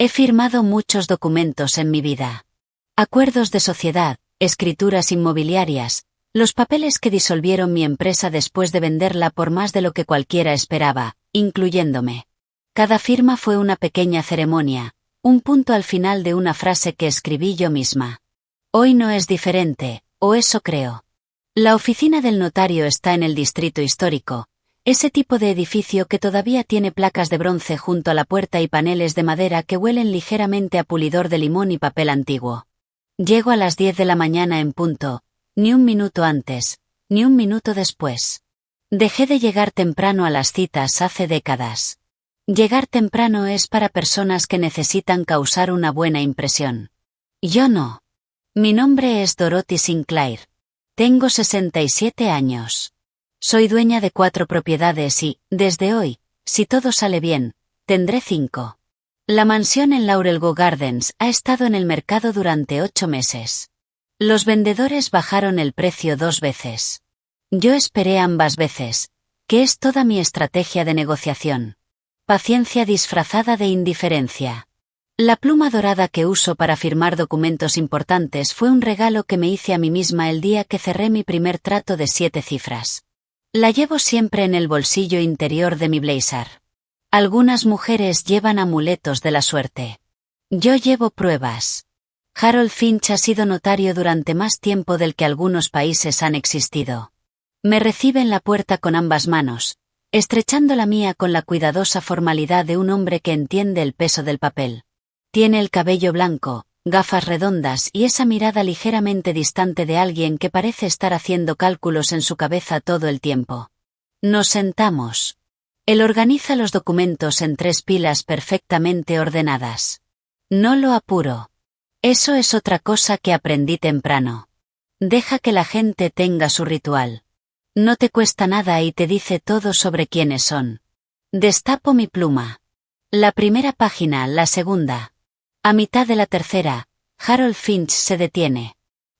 He firmado muchos documentos en mi vida. Acuerdos de sociedad, escrituras inmobiliarias, los papeles que disolvieron mi empresa después de venderla por más de lo que cualquiera esperaba, incluyéndome. Cada firma fue una pequeña ceremonia, un punto al final de una frase que escribí yo misma. Hoy no es diferente, o eso creo. La oficina del notario está en el distrito histórico, ese tipo de edificio que todavía tiene placas de bronce junto a la puerta y paneles de madera que huelen ligeramente a pulidor de limón y papel antiguo. Llego a las 10 de la mañana en punto, ni un minuto antes, ni un minuto después. Dejé de llegar temprano a las citas hace décadas. Llegar temprano es para personas que necesitan causar una buena impresión. Yo no. Mi nombre es Dorothy Sinclair. Tengo 67 años. Soy dueña de 4 propiedades y, desde hoy, si todo sale bien, tendré 5. La mansión en Laurel Grove Gardens ha estado en el mercado durante 8 meses. Los vendedores bajaron el precio 2 veces. Yo esperé ambas veces, que es toda mi estrategia de negociación. Paciencia disfrazada de indiferencia. La pluma dorada que uso para firmar documentos importantes fue un regalo que me hice a mí misma el día que cerré mi primer trato de 7 cifras. La llevo siempre en el bolsillo interior de mi blazer. Algunas mujeres llevan amuletos de la suerte. Yo llevo pruebas. Harold Finch ha sido notario durante más tiempo del que algunos países han existido. Me recibe en la puerta con ambas manos, estrechando la mía con la cuidadosa formalidad de un hombre que entiende el peso del papel. Tiene el cabello blanco, gafas redondas y esa mirada ligeramente distante de alguien que parece estar haciendo cálculos en su cabeza todo el tiempo. Nos sentamos. Él organiza los documentos en 3 pilas perfectamente ordenadas. No lo apuro. Eso es otra cosa que aprendí temprano. Deja que la gente tenga su ritual. No te cuesta nada y te dice todo sobre quiénes son. Destapo mi pluma. La primera página, la segunda. A mitad de la tercera, Harold Finch se detiene.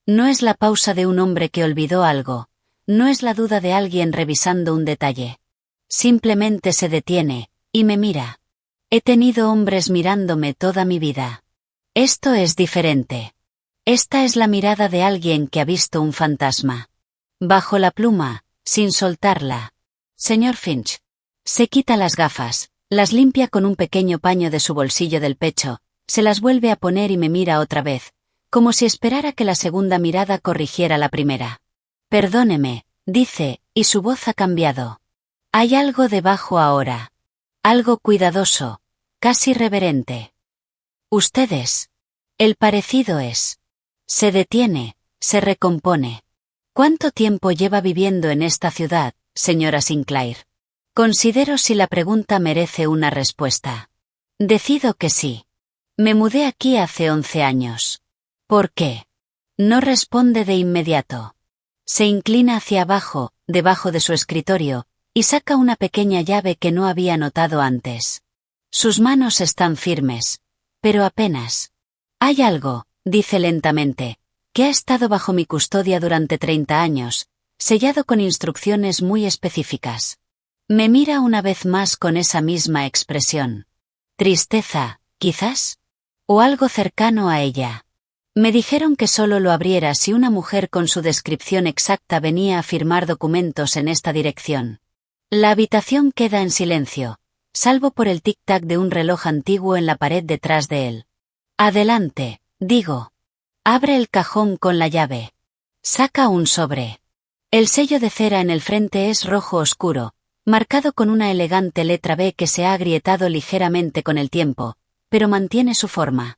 No es la pausa de un hombre que olvidó algo, no es la duda de alguien revisando un detalle. Simplemente se detiene, y me mira. He tenido hombres mirándome toda mi vida. Esto es diferente. Esta es la mirada de alguien que ha visto un fantasma. Bajo la pluma, sin soltarla. Señor Finch. Se quita las gafas, las limpia con un pequeño paño de su bolsillo del pecho, se las vuelve a poner y me mira otra vez, como si esperara que la segunda mirada corrigiera la primera. Perdóneme, dice, y su voz ha cambiado. Hay algo debajo ahora. Algo cuidadoso, casi reverente. Ustedes. El parecido es. Se detiene, se recompone. ¿Cuánto tiempo lleva viviendo en esta ciudad, señora Sinclair? Considero si la pregunta merece una respuesta. Decido que sí. Me mudé aquí hace 11 años. ¿Por qué? No responde de inmediato. Se inclina hacia abajo, debajo de su escritorio, y saca una pequeña llave que no había notado antes. Sus manos están firmes, pero apenas. Hay algo, dice lentamente, que ha estado bajo mi custodia durante 30 años, sellado con instrucciones muy específicas. Me mira una vez más con esa misma expresión. Tristeza, quizás. O algo cercano a ella. Me dijeron que solo lo abriera si una mujer con su descripción exacta venía a firmar documentos en esta dirección. La habitación queda en silencio, salvo por el tic-tac de un reloj antiguo en la pared detrás de él. Adelante, digo. Abre el cajón con la llave. Saca un sobre. El sello de cera en el frente es rojo oscuro, marcado con una elegante letra B que se ha agrietado ligeramente con el tiempo, pero mantiene su forma.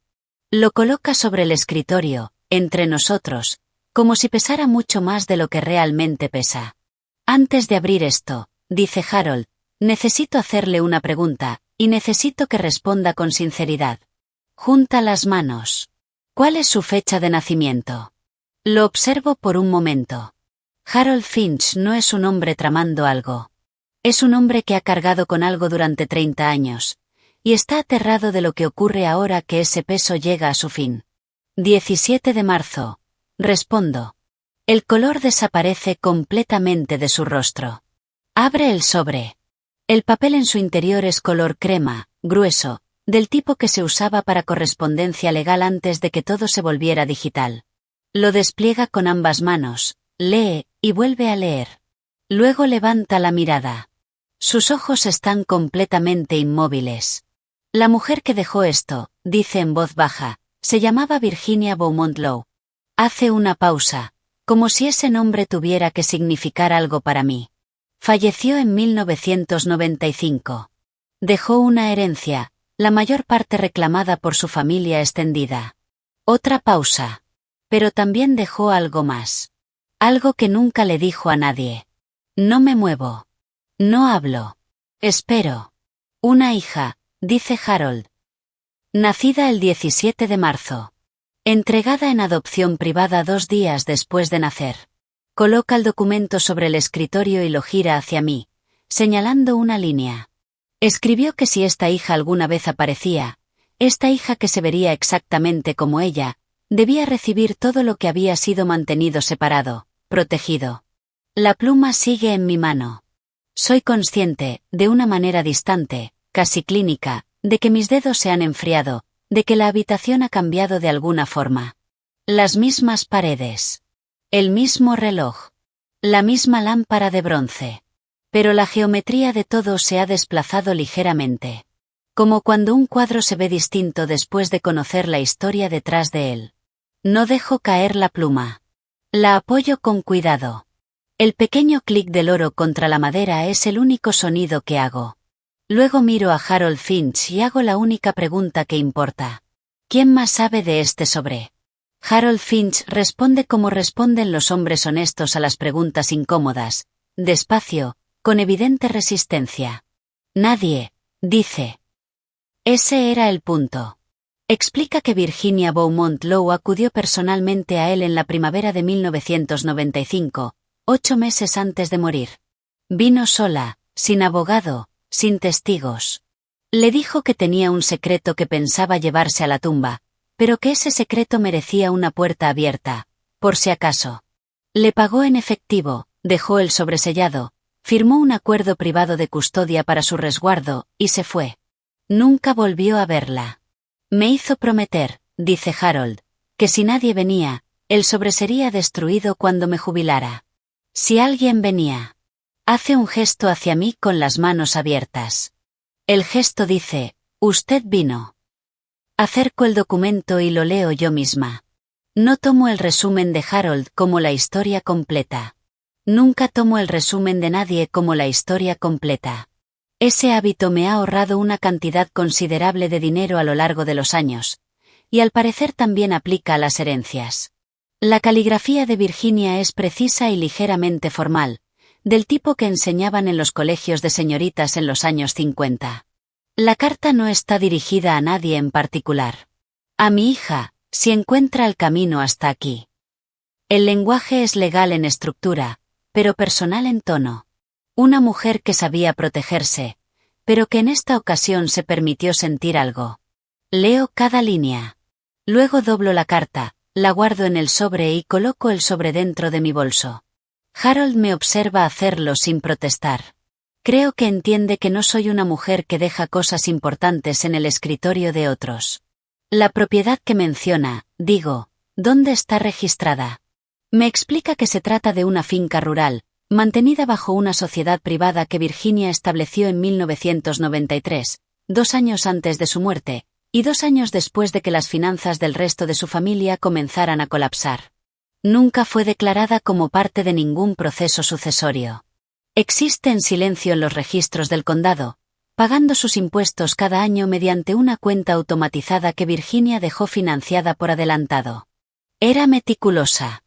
Lo coloca sobre el escritorio, entre nosotros, como si pesara mucho más de lo que realmente pesa. Antes de abrir esto, dice Harold, necesito hacerle una pregunta, y necesito que responda con sinceridad. Junta las manos. ¿Cuál es su fecha de nacimiento? Lo observo por un momento. Harold Finch no es un hombre tramando algo. Es un hombre que ha cargado con algo durante 30 años. Y está aterrado de lo que ocurre ahora que ese peso llega a su fin. 17 de marzo. Respondo. El color desaparece completamente de su rostro. Abre el sobre. El papel en su interior es color crema, grueso, del tipo que se usaba para correspondencia legal antes de que todo se volviera digital. Lo despliega con ambas manos, lee, y vuelve a leer. Luego levanta la mirada. Sus ojos están completamente inmóviles. La mujer que dejó esto, dice en voz baja, se llamaba Virginia Beaumont Lowe. Hace una pausa, como si ese nombre tuviera que significar algo para mí. Falleció en 1995. Dejó una herencia, la mayor parte reclamada por su familia extendida. Otra pausa. Pero también dejó algo más. Algo que nunca le dijo a nadie. No me muevo. No hablo. Espero. Una hija, dice Harold. Nacida el 17 de marzo. Entregada en adopción privada 2 días después de nacer. Coloca el documento sobre el escritorio y lo gira hacia mí, señalando una línea. Escribió que si esta hija alguna vez aparecía, esta hija que se vería exactamente como ella, debía recibir todo lo que había sido mantenido separado, protegido. La pluma sigue en mi mano. Soy consciente, de una manera distante, casi clínica, de que mis dedos se han enfriado, de que la habitación ha cambiado de alguna forma. Las mismas paredes. El mismo reloj. La misma lámpara de bronce. Pero la geometría de todo se ha desplazado ligeramente. Como cuando un cuadro se ve distinto después de conocer la historia detrás de él. No dejo caer la pluma. La apoyo con cuidado. El pequeño clic del oro contra la madera es el único sonido que hago. Luego miro a Harold Finch y hago la única pregunta que importa. ¿Quién más sabe de este sobre? Harold Finch responde como responden los hombres honestos a las preguntas incómodas, despacio, con evidente resistencia. Nadie, dice. Ese era el punto. Explica que Virginia Beaumont Lowe acudió personalmente a él en la primavera de 1995, 8 meses antes de morir. Vino sola, sin abogado, sin testigos. Le dijo que tenía un secreto que pensaba llevarse a la tumba, pero que ese secreto merecía una puerta abierta, por si acaso. Le pagó en efectivo, dejó el sobresellado, firmó un acuerdo privado de custodia para su resguardo, y se fue. Nunca volvió a verla. Me hizo prometer, dice Harold, que si nadie venía, el sobre sería destruido cuando me jubilara. Si alguien venía. Hace un gesto hacia mí con las manos abiertas. El gesto dice, usted vino. Acerco el documento y lo leo yo misma. No tomo el resumen de Harold como la historia completa. Nunca tomo el resumen de nadie como la historia completa. Ese hábito me ha ahorrado una cantidad considerable de dinero a lo largo de los años, y al parecer también aplica a las herencias. La caligrafía de Virginia es precisa y ligeramente formal, del tipo que enseñaban en los colegios de señoritas en los años 50. La carta no está dirigida a nadie en particular. A mi hija, si encuentra el camino hasta aquí. El lenguaje es legal en estructura, pero personal en tono. Una mujer que sabía protegerse, pero que en esta ocasión se permitió sentir algo. Leo cada línea. Luego doblo la carta, la guardo en el sobre y coloco el sobre dentro de mi bolso. Harold me observa hacerlo sin protestar. Creo que entiende que no soy una mujer que deja cosas importantes en el escritorio de otros. La propiedad que menciona, digo, ¿dónde está registrada? Me explica que se trata de una finca rural, mantenida bajo una sociedad privada que Virginia estableció en 1993, 2 años antes de su muerte, y 2 años después de que las finanzas del resto de su familia comenzaran a colapsar. Nunca fue declarada como parte de ningún proceso sucesorio. Existe en silencio en los registros del condado, pagando sus impuestos cada año mediante una cuenta automatizada que Virginia dejó financiada por adelantado. Era meticulosa.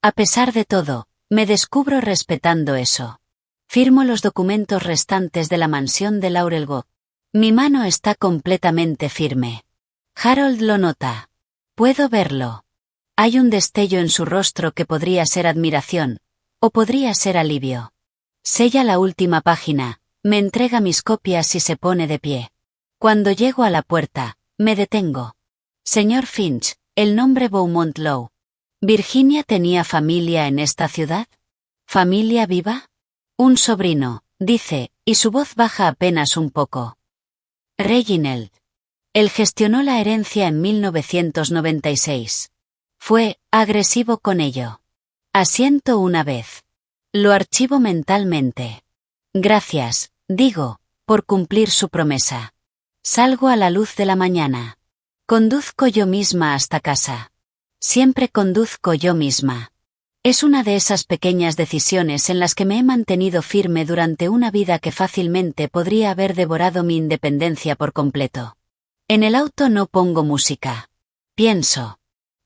A pesar de todo, me descubro respetando eso. Firmo los documentos restantes de la mansión de Laurel Goff. Mi mano está completamente firme. Harold lo nota. Puedo verlo. Hay un destello en su rostro que podría ser admiración, o podría ser alivio. Sella la última página, me entrega mis copias y se pone de pie. Cuando llego a la puerta, me detengo. Señor Finch, el nombre Beaumont Lowe. ¿Virginia tenía familia en esta ciudad? ¿Familia viva? Un sobrino, dice, y su voz baja apenas un poco. Reginald. Él gestionó la herencia en 1996. Fue agresivo con ello. Asiento una vez. Lo archivo mentalmente. Gracias, digo, por cumplir su promesa. Salgo a la luz de la mañana. Conduzco yo misma hasta casa. Siempre conduzco yo misma. Es una de esas pequeñas decisiones en las que me he mantenido firme durante una vida que fácilmente podría haber devorado mi independencia por completo. En el auto no pongo música. Pienso.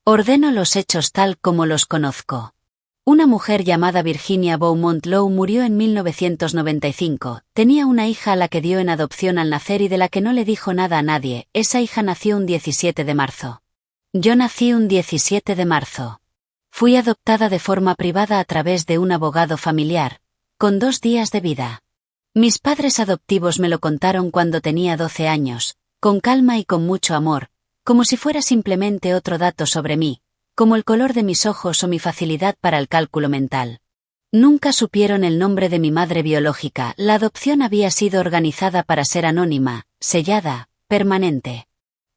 Ordeno los hechos tal como los conozco. Una mujer llamada Virginia Beaumont Lowe murió en 1995, tenía una hija a la que dio en adopción al nacer y de la que no le dijo nada a nadie, esa hija nació un 17 de marzo. Yo nací un 17 de marzo. Fui adoptada de forma privada a través de un abogado familiar, con 2 días de vida. Mis padres adoptivos me lo contaron cuando tenía 12 años, con calma y con mucho amor, como si fuera simplemente otro dato sobre mí, como el color de mis ojos o mi facilidad para el cálculo mental. Nunca supieron el nombre de mi madre biológica, la adopción había sido organizada para ser anónima, sellada, permanente.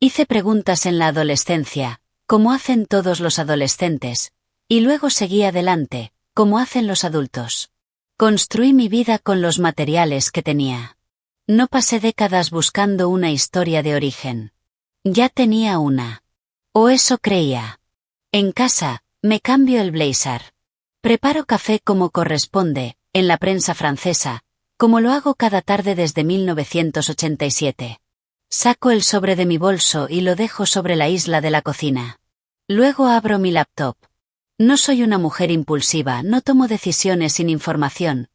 Hice preguntas en la adolescencia, como hacen todos los adolescentes, y luego seguí adelante, como hacen los adultos. Construí mi vida con los materiales que tenía. No pasé décadas buscando una historia de origen. Ya tenía una. O eso creía. En casa, me cambio el blazer. Preparo café como corresponde, en la prensa francesa, como lo hago cada tarde desde 1987. Saco el sobre de mi bolso y lo dejo sobre la isla de la cocina. Luego abro mi laptop. No soy una mujer impulsiva, no tomo decisiones sin información,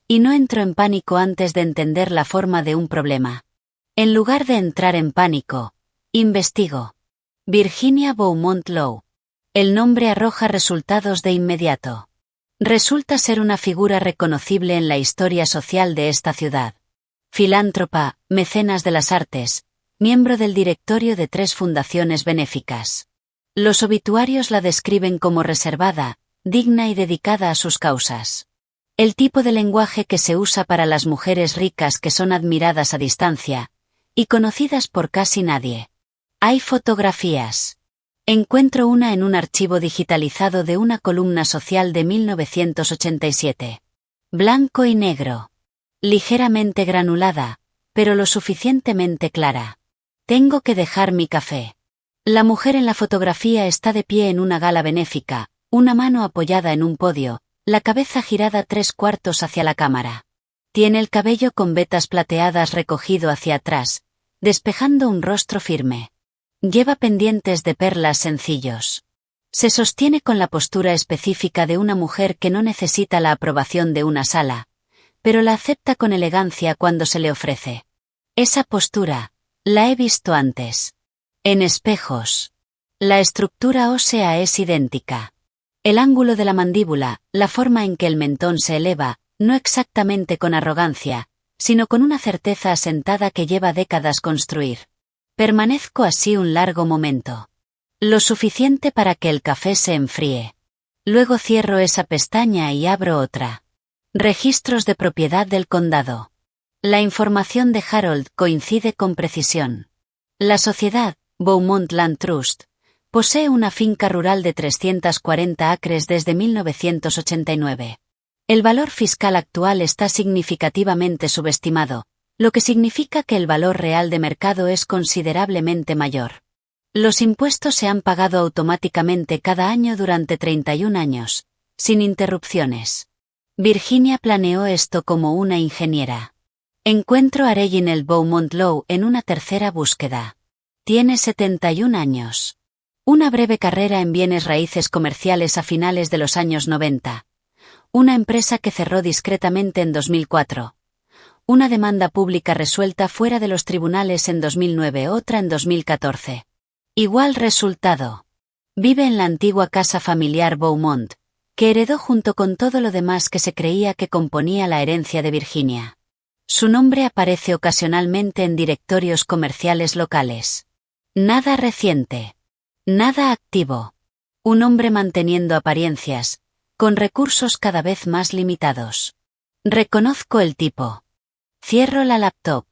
y no entro en pánico antes de entender la forma de un problema. En lugar de entrar en pánico, investigo. Virginia Beaumont Lowe. El nombre arroja resultados de inmediato. Resulta ser una figura reconocible en la historia social de esta ciudad. Filántropa, mecenas de las artes, miembro del directorio de 3 fundaciones benéficas. Los obituarios la describen como reservada, digna y dedicada a sus causas. El tipo de lenguaje que se usa para las mujeres ricas que son admiradas a distancia, y conocidas por casi nadie. Hay fotografías. Encuentro una en un archivo digitalizado de una columna social de 1987. Blanco y negro. Ligeramente granulada, pero lo suficientemente clara. Tengo que dejar mi café. La mujer en la fotografía está de pie en una gala benéfica, una mano apoyada en un podio, la cabeza girada 3/4 hacia la cámara. Tiene el cabello con vetas plateadas recogido hacia atrás, despejando un rostro firme. Lleva pendientes de perlas sencillos. Se sostiene con la postura específica de una mujer que no necesita la aprobación de una sala, pero la acepta con elegancia cuando se le ofrece. Esa postura, la he visto antes. En espejos. La estructura ósea es idéntica. El ángulo de la mandíbula, la forma en que el mentón se eleva, no exactamente con arrogancia, sino con una certeza asentada que lleva décadas construir. Permanezco así un largo momento. Lo suficiente para que el café se enfríe. Luego cierro esa pestaña y abro otra. Registros de propiedad del condado. La información de Harold coincide con precisión. La sociedad, Beaumont Land Trust, posee una finca rural de 340 acres desde 1989. El valor fiscal actual está significativamente subestimado, lo que significa que el valor real de mercado es considerablemente mayor. Los impuestos se han pagado automáticamente cada año durante 31 años, sin interrupciones. Virginia planeó esto como una ingeniera. Encuentro a Reginald Beaumont Lowe en una tercera búsqueda. Tiene 71 años. Una breve carrera en bienes raíces comerciales a finales de los años 90. Una empresa que cerró discretamente en 2004. Una demanda pública resuelta fuera de los tribunales en 2009, otra en 2014. Igual resultado. Vive en la antigua casa familiar Beaumont, que heredó junto con todo lo demás que se creía que componía la herencia de Virginia. Su nombre aparece ocasionalmente en directorios comerciales locales. Nada reciente. Nada activo. Un hombre manteniendo apariencias, con recursos cada vez más limitados. Reconozco el tipo. Cierro la laptop.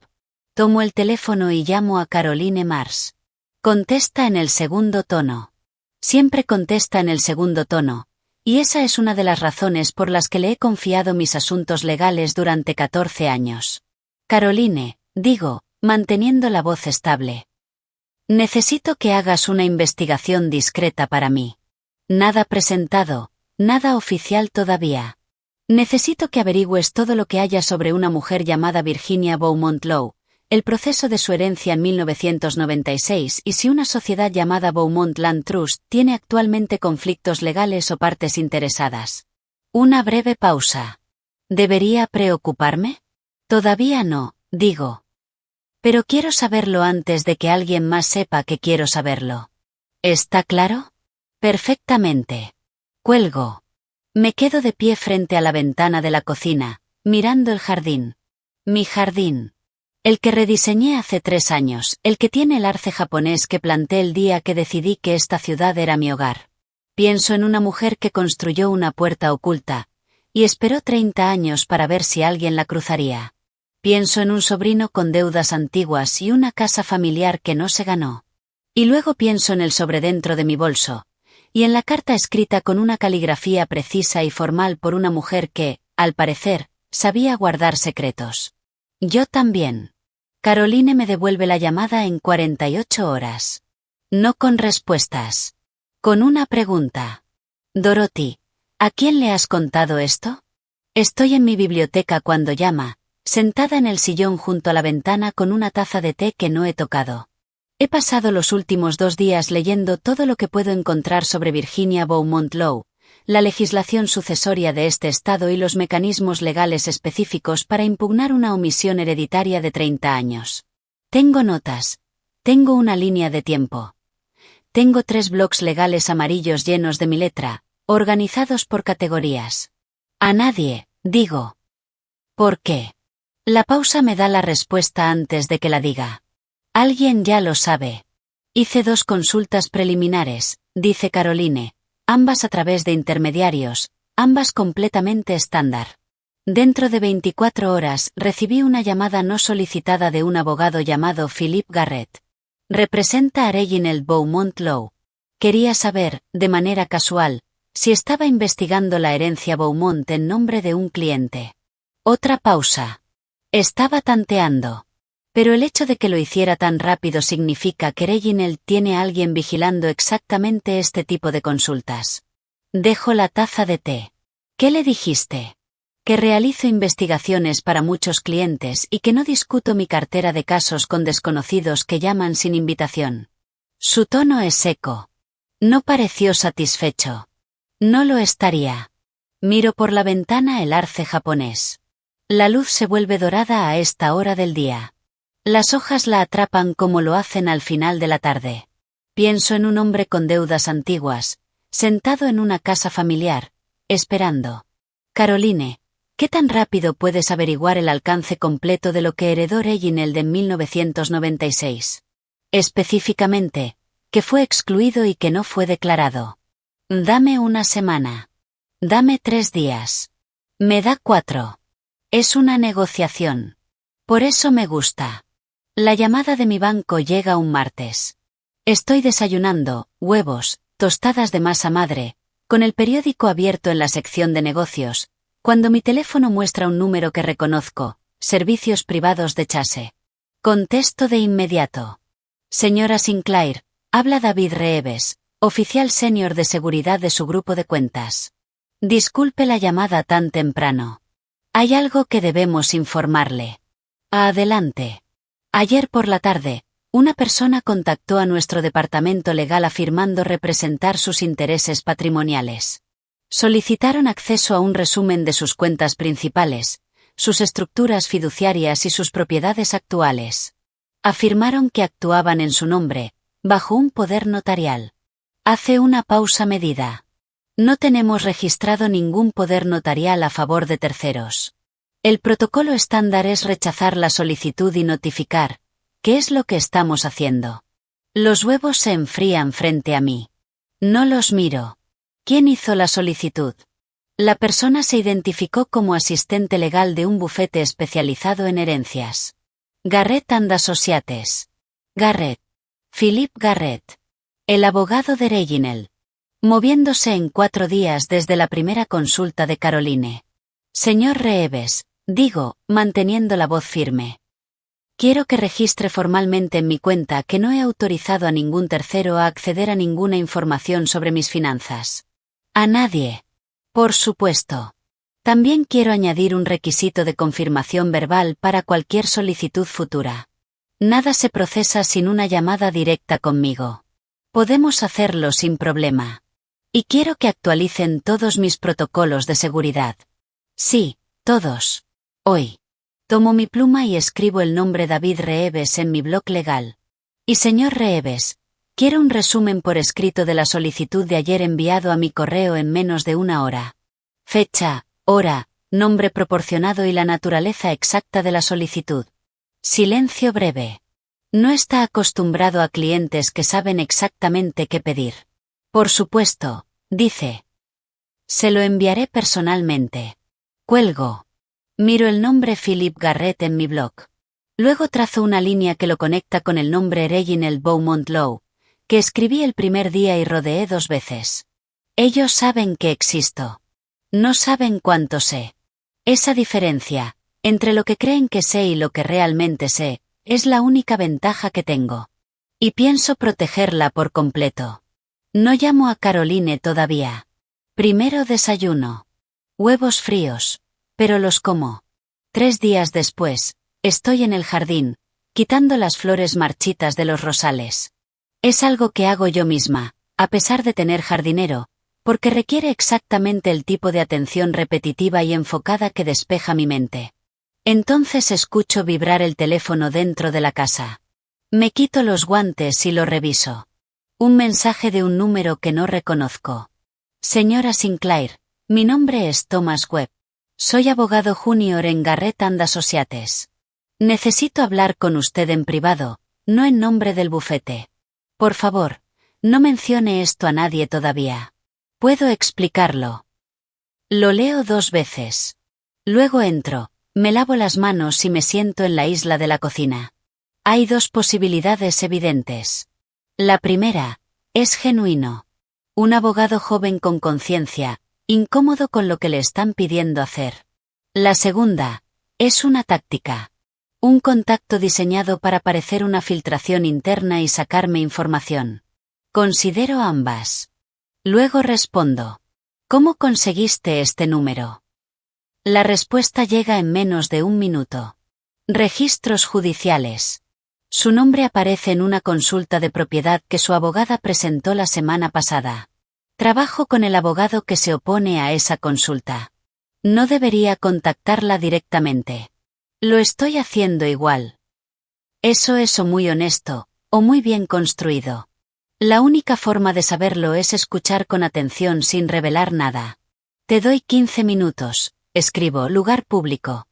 Tomo el teléfono y llamo a Caroline Mars. Contesta en el segundo tono. Siempre contesta en el segundo tono, y esa es una de las razones por las que le he confiado mis asuntos legales durante 14 años. Caroline, digo, manteniendo la voz estable. Necesito que hagas una investigación discreta para mí. Nada presentado, nada oficial todavía. Necesito que averigües todo lo que haya sobre una mujer llamada Virginia Beaumont Lowe, el proceso de su herencia en 1996 y si una sociedad llamada Beaumont Land Trust tiene actualmente conflictos legales o partes interesadas. Una breve pausa. ¿Debería preocuparme? Todavía no, digo. Pero quiero saberlo antes de que alguien más sepa que quiero saberlo. ¿Está claro? Perfectamente. Cuelgo. Me quedo de pie frente a la ventana de la cocina, mirando el jardín. Mi jardín. El que rediseñé hace 3 años, el que tiene el arce japonés que planté el día que decidí que esta ciudad era mi hogar. Pienso en una mujer que construyó una puerta oculta, y esperó 30 años para ver si alguien la cruzaría. Pienso en un sobrino con deudas antiguas y una casa familiar que no se ganó. Y luego pienso en el sobredentro de mi bolso, y en la carta escrita con una caligrafía precisa y formal por una mujer que, al parecer, sabía guardar secretos. Yo también. Caroline me devuelve la llamada en 48 horas. No con respuestas. Con una pregunta. Dorothy, ¿a quién le has contado esto? Estoy en mi biblioteca cuando llama, sentada en el sillón junto a la ventana con una taza de té que no he tocado. He pasado los últimos 2 días leyendo todo lo que puedo encontrar sobre Virginia Beaumont Lowe, la legislación sucesoria de este estado y los mecanismos legales específicos para impugnar una omisión hereditaria de 30 años. Tengo notas. Tengo una línea de tiempo. Tengo 3 blocs legales amarillos llenos de mi letra, organizados por categorías. A nadie, digo. ¿Por qué? La pausa me da la respuesta antes de que la diga. Alguien ya lo sabe. Hice 2 consultas preliminares, dice Caroline, ambas a través de intermediarios, ambas completamente estándar. Dentro de 24 horas recibí una llamada no solicitada de un abogado llamado Philip Garrett. Representa a Reginald Beaumont Lowe. Quería saber, de manera casual, si estaba investigando la herencia Beaumont en nombre de un cliente. Otra pausa. Estaba tanteando. Pero el hecho de que lo hiciera tan rápido significa que Reginald tiene a alguien vigilando exactamente este tipo de consultas. Dejo la taza de té. ¿Qué le dijiste? Que realizo investigaciones para muchos clientes y que no discuto mi cartera de casos con desconocidos que llaman sin invitación. Su tono es seco. No pareció satisfecho. No lo estaría. Miro por la ventana el arce japonés. La luz se vuelve dorada a esta hora del día. Las hojas la atrapan como lo hacen al final de la tarde. Pienso en un hombre con deudas antiguas, sentado en una casa familiar, esperando. Caroline, ¿qué tan rápido puedes averiguar el alcance completo de lo que heredó Reginald en 1996? Específicamente, que fue excluido y que no fue declarado. Dame una semana. Dame 3 días. Me da 4. Es una negociación. Por eso me gusta. La llamada de mi banco llega un martes. Estoy desayunando, huevos, tostadas de masa madre, con el periódico abierto en la sección de negocios, cuando mi teléfono muestra un número que reconozco, servicios privados de Chase. Contesto de inmediato. Señora Sinclair, habla David Reeves, oficial senior de seguridad de su grupo de cuentas. Disculpe la llamada tan temprano. Hay algo que debemos informarle. Adelante. Ayer por la tarde, una persona contactó a nuestro departamento legal afirmando representar sus intereses patrimoniales. Solicitaron acceso a un resumen de sus cuentas principales, sus estructuras fiduciarias y sus propiedades actuales. Afirmaron que actuaban en su nombre, bajo un poder notarial. Hace una pausa medida. No tenemos registrado ningún poder notarial a favor de terceros. El protocolo estándar es rechazar la solicitud y notificar, ¿qué es lo que estamos haciendo? Los huevos se enfrían frente a mí. No los miro. ¿Quién hizo la solicitud? La persona se identificó como asistente legal de un bufete especializado en herencias. Garrett and Associates. Garrett. Philip Garrett. El abogado de Reginald. Moviéndose en 4 días desde la primera consulta de Caroline. Señor Reeves, digo, manteniendo la voz firme. Quiero que registre formalmente en mi cuenta que no he autorizado a ningún tercero a acceder a ninguna información sobre mis finanzas. A nadie. Por supuesto. También quiero añadir un requisito de confirmación verbal para cualquier solicitud futura. Nada se procesa sin una llamada directa conmigo. Podemos hacerlo sin problema. Y quiero que actualicen todos mis protocolos de seguridad. Sí, todos. Hoy. Tomo mi pluma y escribo el nombre David Reeves en mi blog legal. Y señor Reeves, quiero un resumen por escrito de la solicitud de ayer enviado a mi correo en menos de 1 hora. Fecha, hora, nombre proporcionado y la naturaleza exacta de la solicitud. Silencio breve. No está acostumbrado a clientes que saben exactamente qué pedir. Por supuesto, dice. Se lo enviaré personalmente. Cuelgo. Miro el nombre Philip Garrett en mi blog. Luego trazo una línea que lo conecta con el nombre Reginald Beaumont Law, que escribí el primer día y rodeé 2 veces. Ellos saben que existo. No saben cuánto sé. Esa diferencia, entre lo que creen que sé y lo que realmente sé, es la única ventaja que tengo. Y pienso protegerla por completo. No llamo a Caroline todavía. Primero desayuno. Huevos fríos. Pero los como. 3 días después, estoy en el jardín, quitando las flores marchitas de los rosales. Es algo que hago yo misma, a pesar de tener jardinero, porque requiere exactamente el tipo de atención repetitiva y enfocada que despeja mi mente. Entonces escucho vibrar el teléfono dentro de la casa. Me quito los guantes y lo reviso. Un mensaje de un número que no reconozco. Señora Sinclair, mi nombre es Thomas Webb. Soy abogado junior en Garrett and Associates. Necesito hablar con usted en privado, no en nombre del bufete. Por favor, no mencione esto a nadie todavía. Puedo explicarlo. Lo leo 2 veces. Luego entro, me lavo las manos y me siento en la isla de la cocina. Hay 2 posibilidades evidentes. La primera, es genuino. Un abogado joven con conciencia, incómodo con lo que le están pidiendo hacer. La segunda, es una táctica. Un contacto diseñado para parecer una filtración interna y sacarme información. Considero ambas. Luego respondo. ¿Cómo conseguiste este número? La respuesta llega en menos de 1 minuto. Registros judiciales. Su nombre aparece en una consulta de propiedad que su abogada presentó la semana pasada. Trabajo con el abogado que se opone a esa consulta. No debería contactarla directamente. Lo estoy haciendo igual. Eso es o muy honesto, o muy bien construido. La única forma de saberlo es escuchar con atención sin revelar nada. Te doy 15 minutos, escribo, lugar público.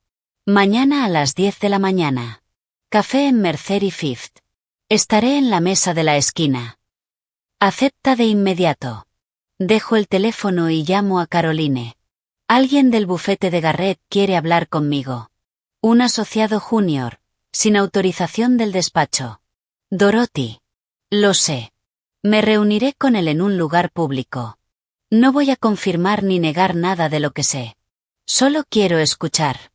Mañana a las 10 de la mañana. Café en Mercer y Fifth. Estaré en la mesa de la esquina. Acepta de inmediato. Dejo el teléfono y llamo a Caroline. Alguien del bufete de Garrett quiere hablar conmigo. Un asociado junior, sin autorización del despacho. Dorothy. Lo sé. Me reuniré con él en un lugar público. No voy a confirmar ni negar nada de lo que sé. Solo quiero escuchar.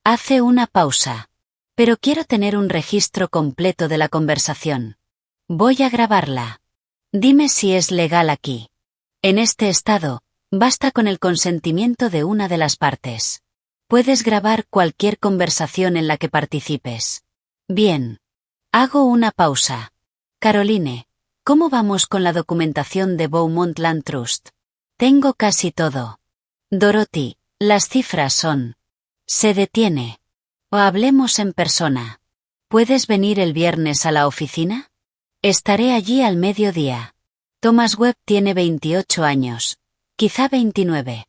Hace una pausa. Pero quiero tener un registro completo de la conversación. Voy a grabarla. Dime si es legal aquí. En este estado, basta con el consentimiento de una de las partes. Puedes grabar cualquier conversación en la que participes. Bien. Hago una pausa. Caroline, ¿cómo vamos con la documentación de Beaumont Land Trust? Tengo casi todo. Dorothy, las cifras son. Se detiene. O hablemos en persona. ¿Puedes venir el viernes a la oficina? Estaré allí al mediodía. Thomas Webb tiene 28 años. Quizá 29.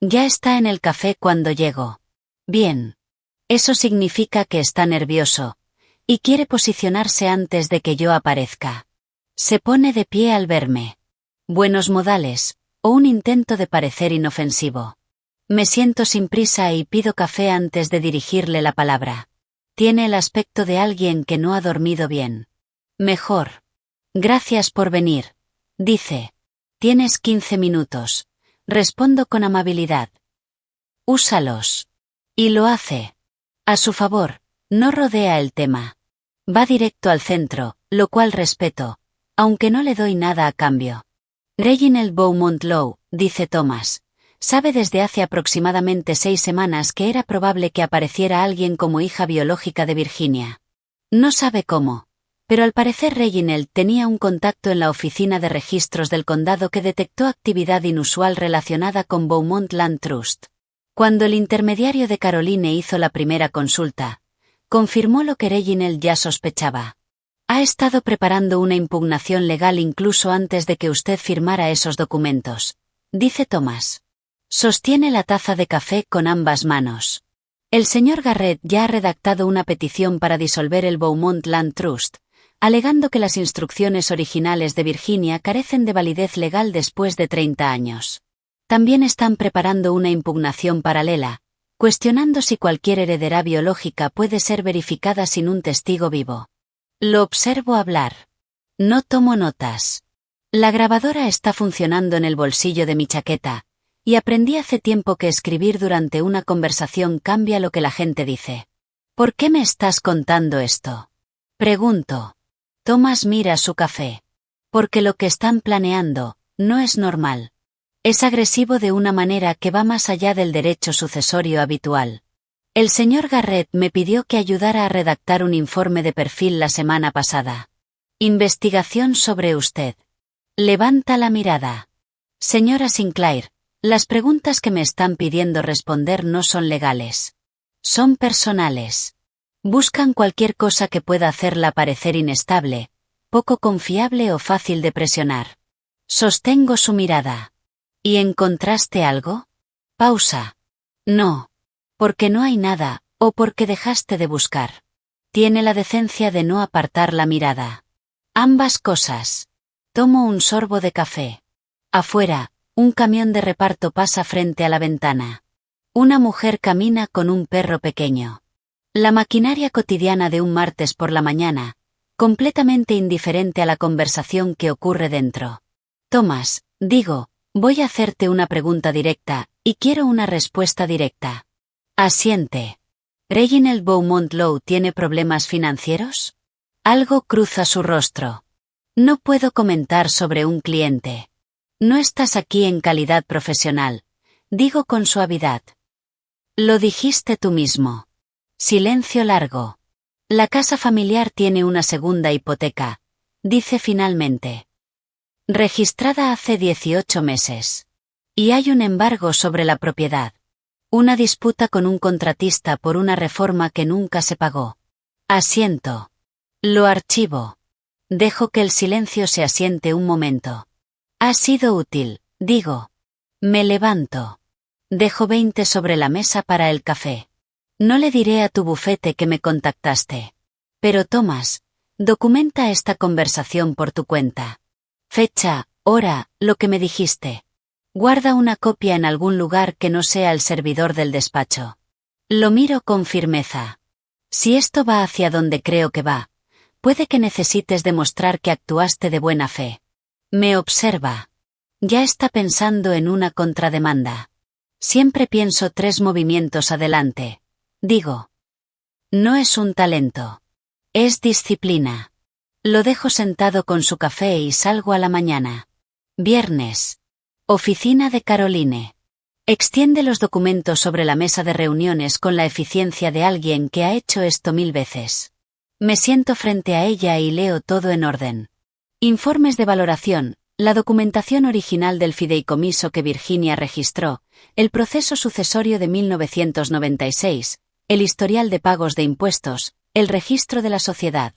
Ya está en el café cuando llego. Bien. Eso significa que está nervioso, y quiere posicionarse antes de que yo aparezca. Se pone de pie al verme. Buenos modales, o un intento de parecer inofensivo. Me siento sin prisa y pido café antes de dirigirle la palabra. Tiene el aspecto de alguien que no ha dormido bien. Mejor. Gracias por venir. Dice. Tienes 15 minutos. Respondo con amabilidad. Úsalos. Y lo hace. A su favor, no rodea el tema. Va directo al centro, lo cual respeto, aunque no le doy nada a cambio. Reginald Beaumont Lowe, dice Thomas, sabe desde hace aproximadamente 6 semanas que era probable que apareciera alguien como hija biológica de Virginia. No sabe cómo, pero al parecer Reginald tenía un contacto en la oficina de registros del condado que detectó actividad inusual relacionada con Beaumont Land Trust. Cuando el intermediario de Caroline hizo la primera consulta, confirmó lo que Reginald ya sospechaba. Ha estado preparando una impugnación legal incluso antes de que usted firmara esos documentos, dice Thomas. Sostiene la taza de café con ambas manos. El señor Garrett ya ha redactado una petición para disolver el Beaumont Land Trust, alegando que las instrucciones originales de Virginia carecen de validez legal después de 30 años. También están preparando una impugnación paralela, cuestionando si cualquier heredera biológica puede ser verificada sin un testigo vivo. Lo observo hablar. No tomo notas. La grabadora está funcionando en el bolsillo de mi chaqueta, y aprendí hace tiempo que escribir durante una conversación cambia lo que la gente dice. ¿Por qué me estás contando esto? Pregunto. Thomas mira su café. Porque lo que están planeando no es normal. Es agresivo de una manera que va más allá del derecho sucesorio habitual. El señor Garrett me pidió que ayudara a redactar un informe de perfil la semana pasada. Investigación sobre usted. Levanta la mirada. Señora Sinclair, las preguntas que me están pidiendo responder no son legales. Son personales. Buscan cualquier cosa que pueda hacerla parecer inestable, poco confiable o fácil de presionar. Sostengo su mirada. ¿Y encontraste algo? Pausa. No. Porque no hay nada, o porque dejaste de buscar. Tiene la decencia de no apartar la mirada. Ambas cosas. Tomo un sorbo de café. Afuera, un camión de reparto pasa frente a la ventana. Una mujer camina con un perro pequeño. La maquinaria cotidiana de un martes por la mañana, completamente indiferente a la conversación que ocurre dentro. Thomas, digo, voy a hacerte una pregunta directa, y quiero una respuesta directa. Asiente. ¿Reginald Beaumont Lowe tiene problemas financieros? Algo cruza su rostro. No puedo comentar sobre un cliente. No estás aquí en calidad profesional, digo con suavidad. Lo dijiste tú mismo. Silencio largo. La casa familiar tiene una segunda hipoteca, dice finalmente. Registrada hace 18 meses. Y hay un embargo sobre la propiedad. Una disputa con un contratista por una reforma que nunca se pagó. Asiento. Lo archivo. Dejo que el silencio se asiente un momento. Ha sido útil, digo. Me levanto. Dejo 20 sobre la mesa para el café. No le diré a tu bufete que me contactaste. Pero Thomas, documenta esta conversación por tu cuenta. Fecha, hora, lo que me dijiste. Guarda una copia en algún lugar que no sea el servidor del despacho. Lo miro con firmeza. Si esto va hacia donde creo que va, puede que necesites demostrar que actuaste de buena fe. Me observa. Ya está pensando en una contrademanda. Siempre pienso 3 movimientos adelante. Digo. No es un talento. Es disciplina. Lo dejo sentado con su café y salgo a la mañana. Viernes. Oficina de Caroline. Extiende los documentos sobre la mesa de reuniones con la eficiencia de alguien que ha hecho esto 1000 veces. Me siento frente a ella y leo todo en orden. Informes de valoración, la documentación original del fideicomiso que Virginia registró, el proceso sucesorio de 1996, el historial de pagos de impuestos, el registro de la sociedad.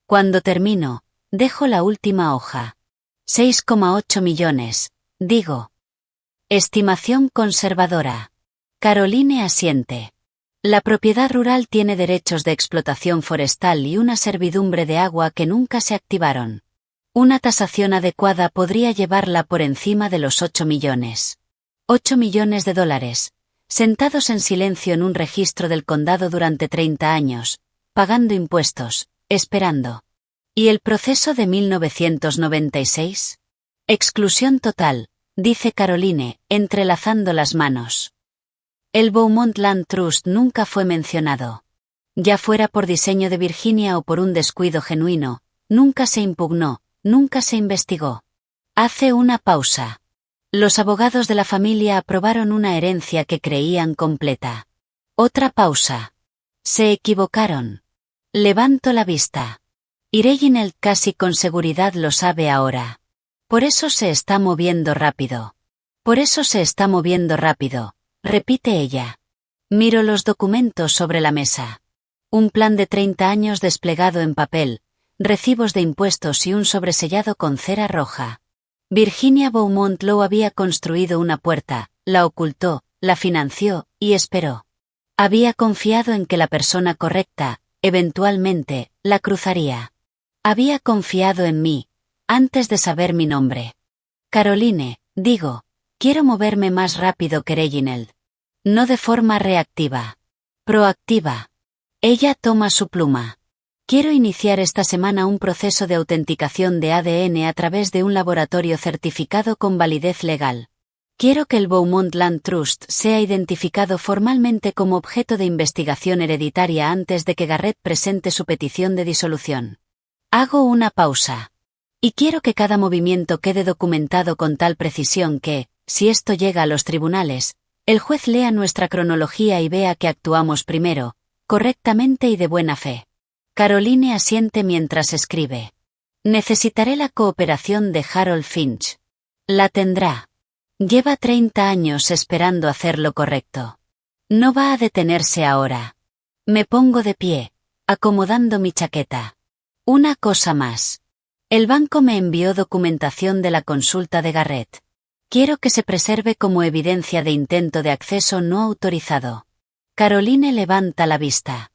Cuando termino, dejo la última hoja. 6,8 millones. Digo. Estimación conservadora. Caroline asiente. La propiedad rural tiene derechos de explotación forestal y una servidumbre de agua que nunca se activaron. Una tasación adecuada podría llevarla por encima de los 8 millones. 8 millones de dólares, sentados en silencio en un registro del condado durante 30 años, pagando impuestos, esperando. ¿Y el proceso de 1996? Exclusión total, dice Caroline, entrelazando las manos. El Beaumont Land Trust nunca fue mencionado. Ya fuera por diseño de Virginia o por un descuido genuino, nunca se impugnó, nunca se investigó. Hace una pausa. Los abogados de la familia aprobaron una herencia que creían completa. Otra pausa. Se equivocaron. Levanto la vista. Y Reginald casi con seguridad lo sabe ahora. Por eso se está moviendo rápido. Por eso se está moviendo rápido, repite ella. Miro los documentos sobre la mesa. Un plan de 30 años desplegado en papel, recibos de impuestos y un sobresellado con cera roja. Virginia Beaumont Lowe había construido una puerta, la ocultó, la financió, y esperó. Había confiado en que la persona correcta, eventualmente, la cruzaría. Había confiado en mí, antes de saber mi nombre. Caroline, digo, quiero moverme más rápido que Reginald. No de forma reactiva. Proactiva. Ella toma su pluma. Quiero iniciar esta semana un proceso de autenticación de ADN a través de un laboratorio certificado con validez legal. Quiero que el Beaumont Land Trust sea identificado formalmente como objeto de investigación hereditaria antes de que Garrett presente su petición de disolución. Hago una pausa. Y quiero que cada movimiento quede documentado con tal precisión que, si esto llega a los tribunales, el juez lea nuestra cronología y vea que actuamos primero, correctamente y de buena fe. Caroline asiente mientras escribe. Necesitaré la cooperación de Harold Finch. La tendrá. Lleva 30 años esperando hacer lo correcto. No va a detenerse ahora. Me pongo de pie, acomodando mi chaqueta. Una cosa más. El banco me envió documentación de la consulta de Garrett. Quiero que se preserve como evidencia de intento de acceso no autorizado. Caroline levanta la vista.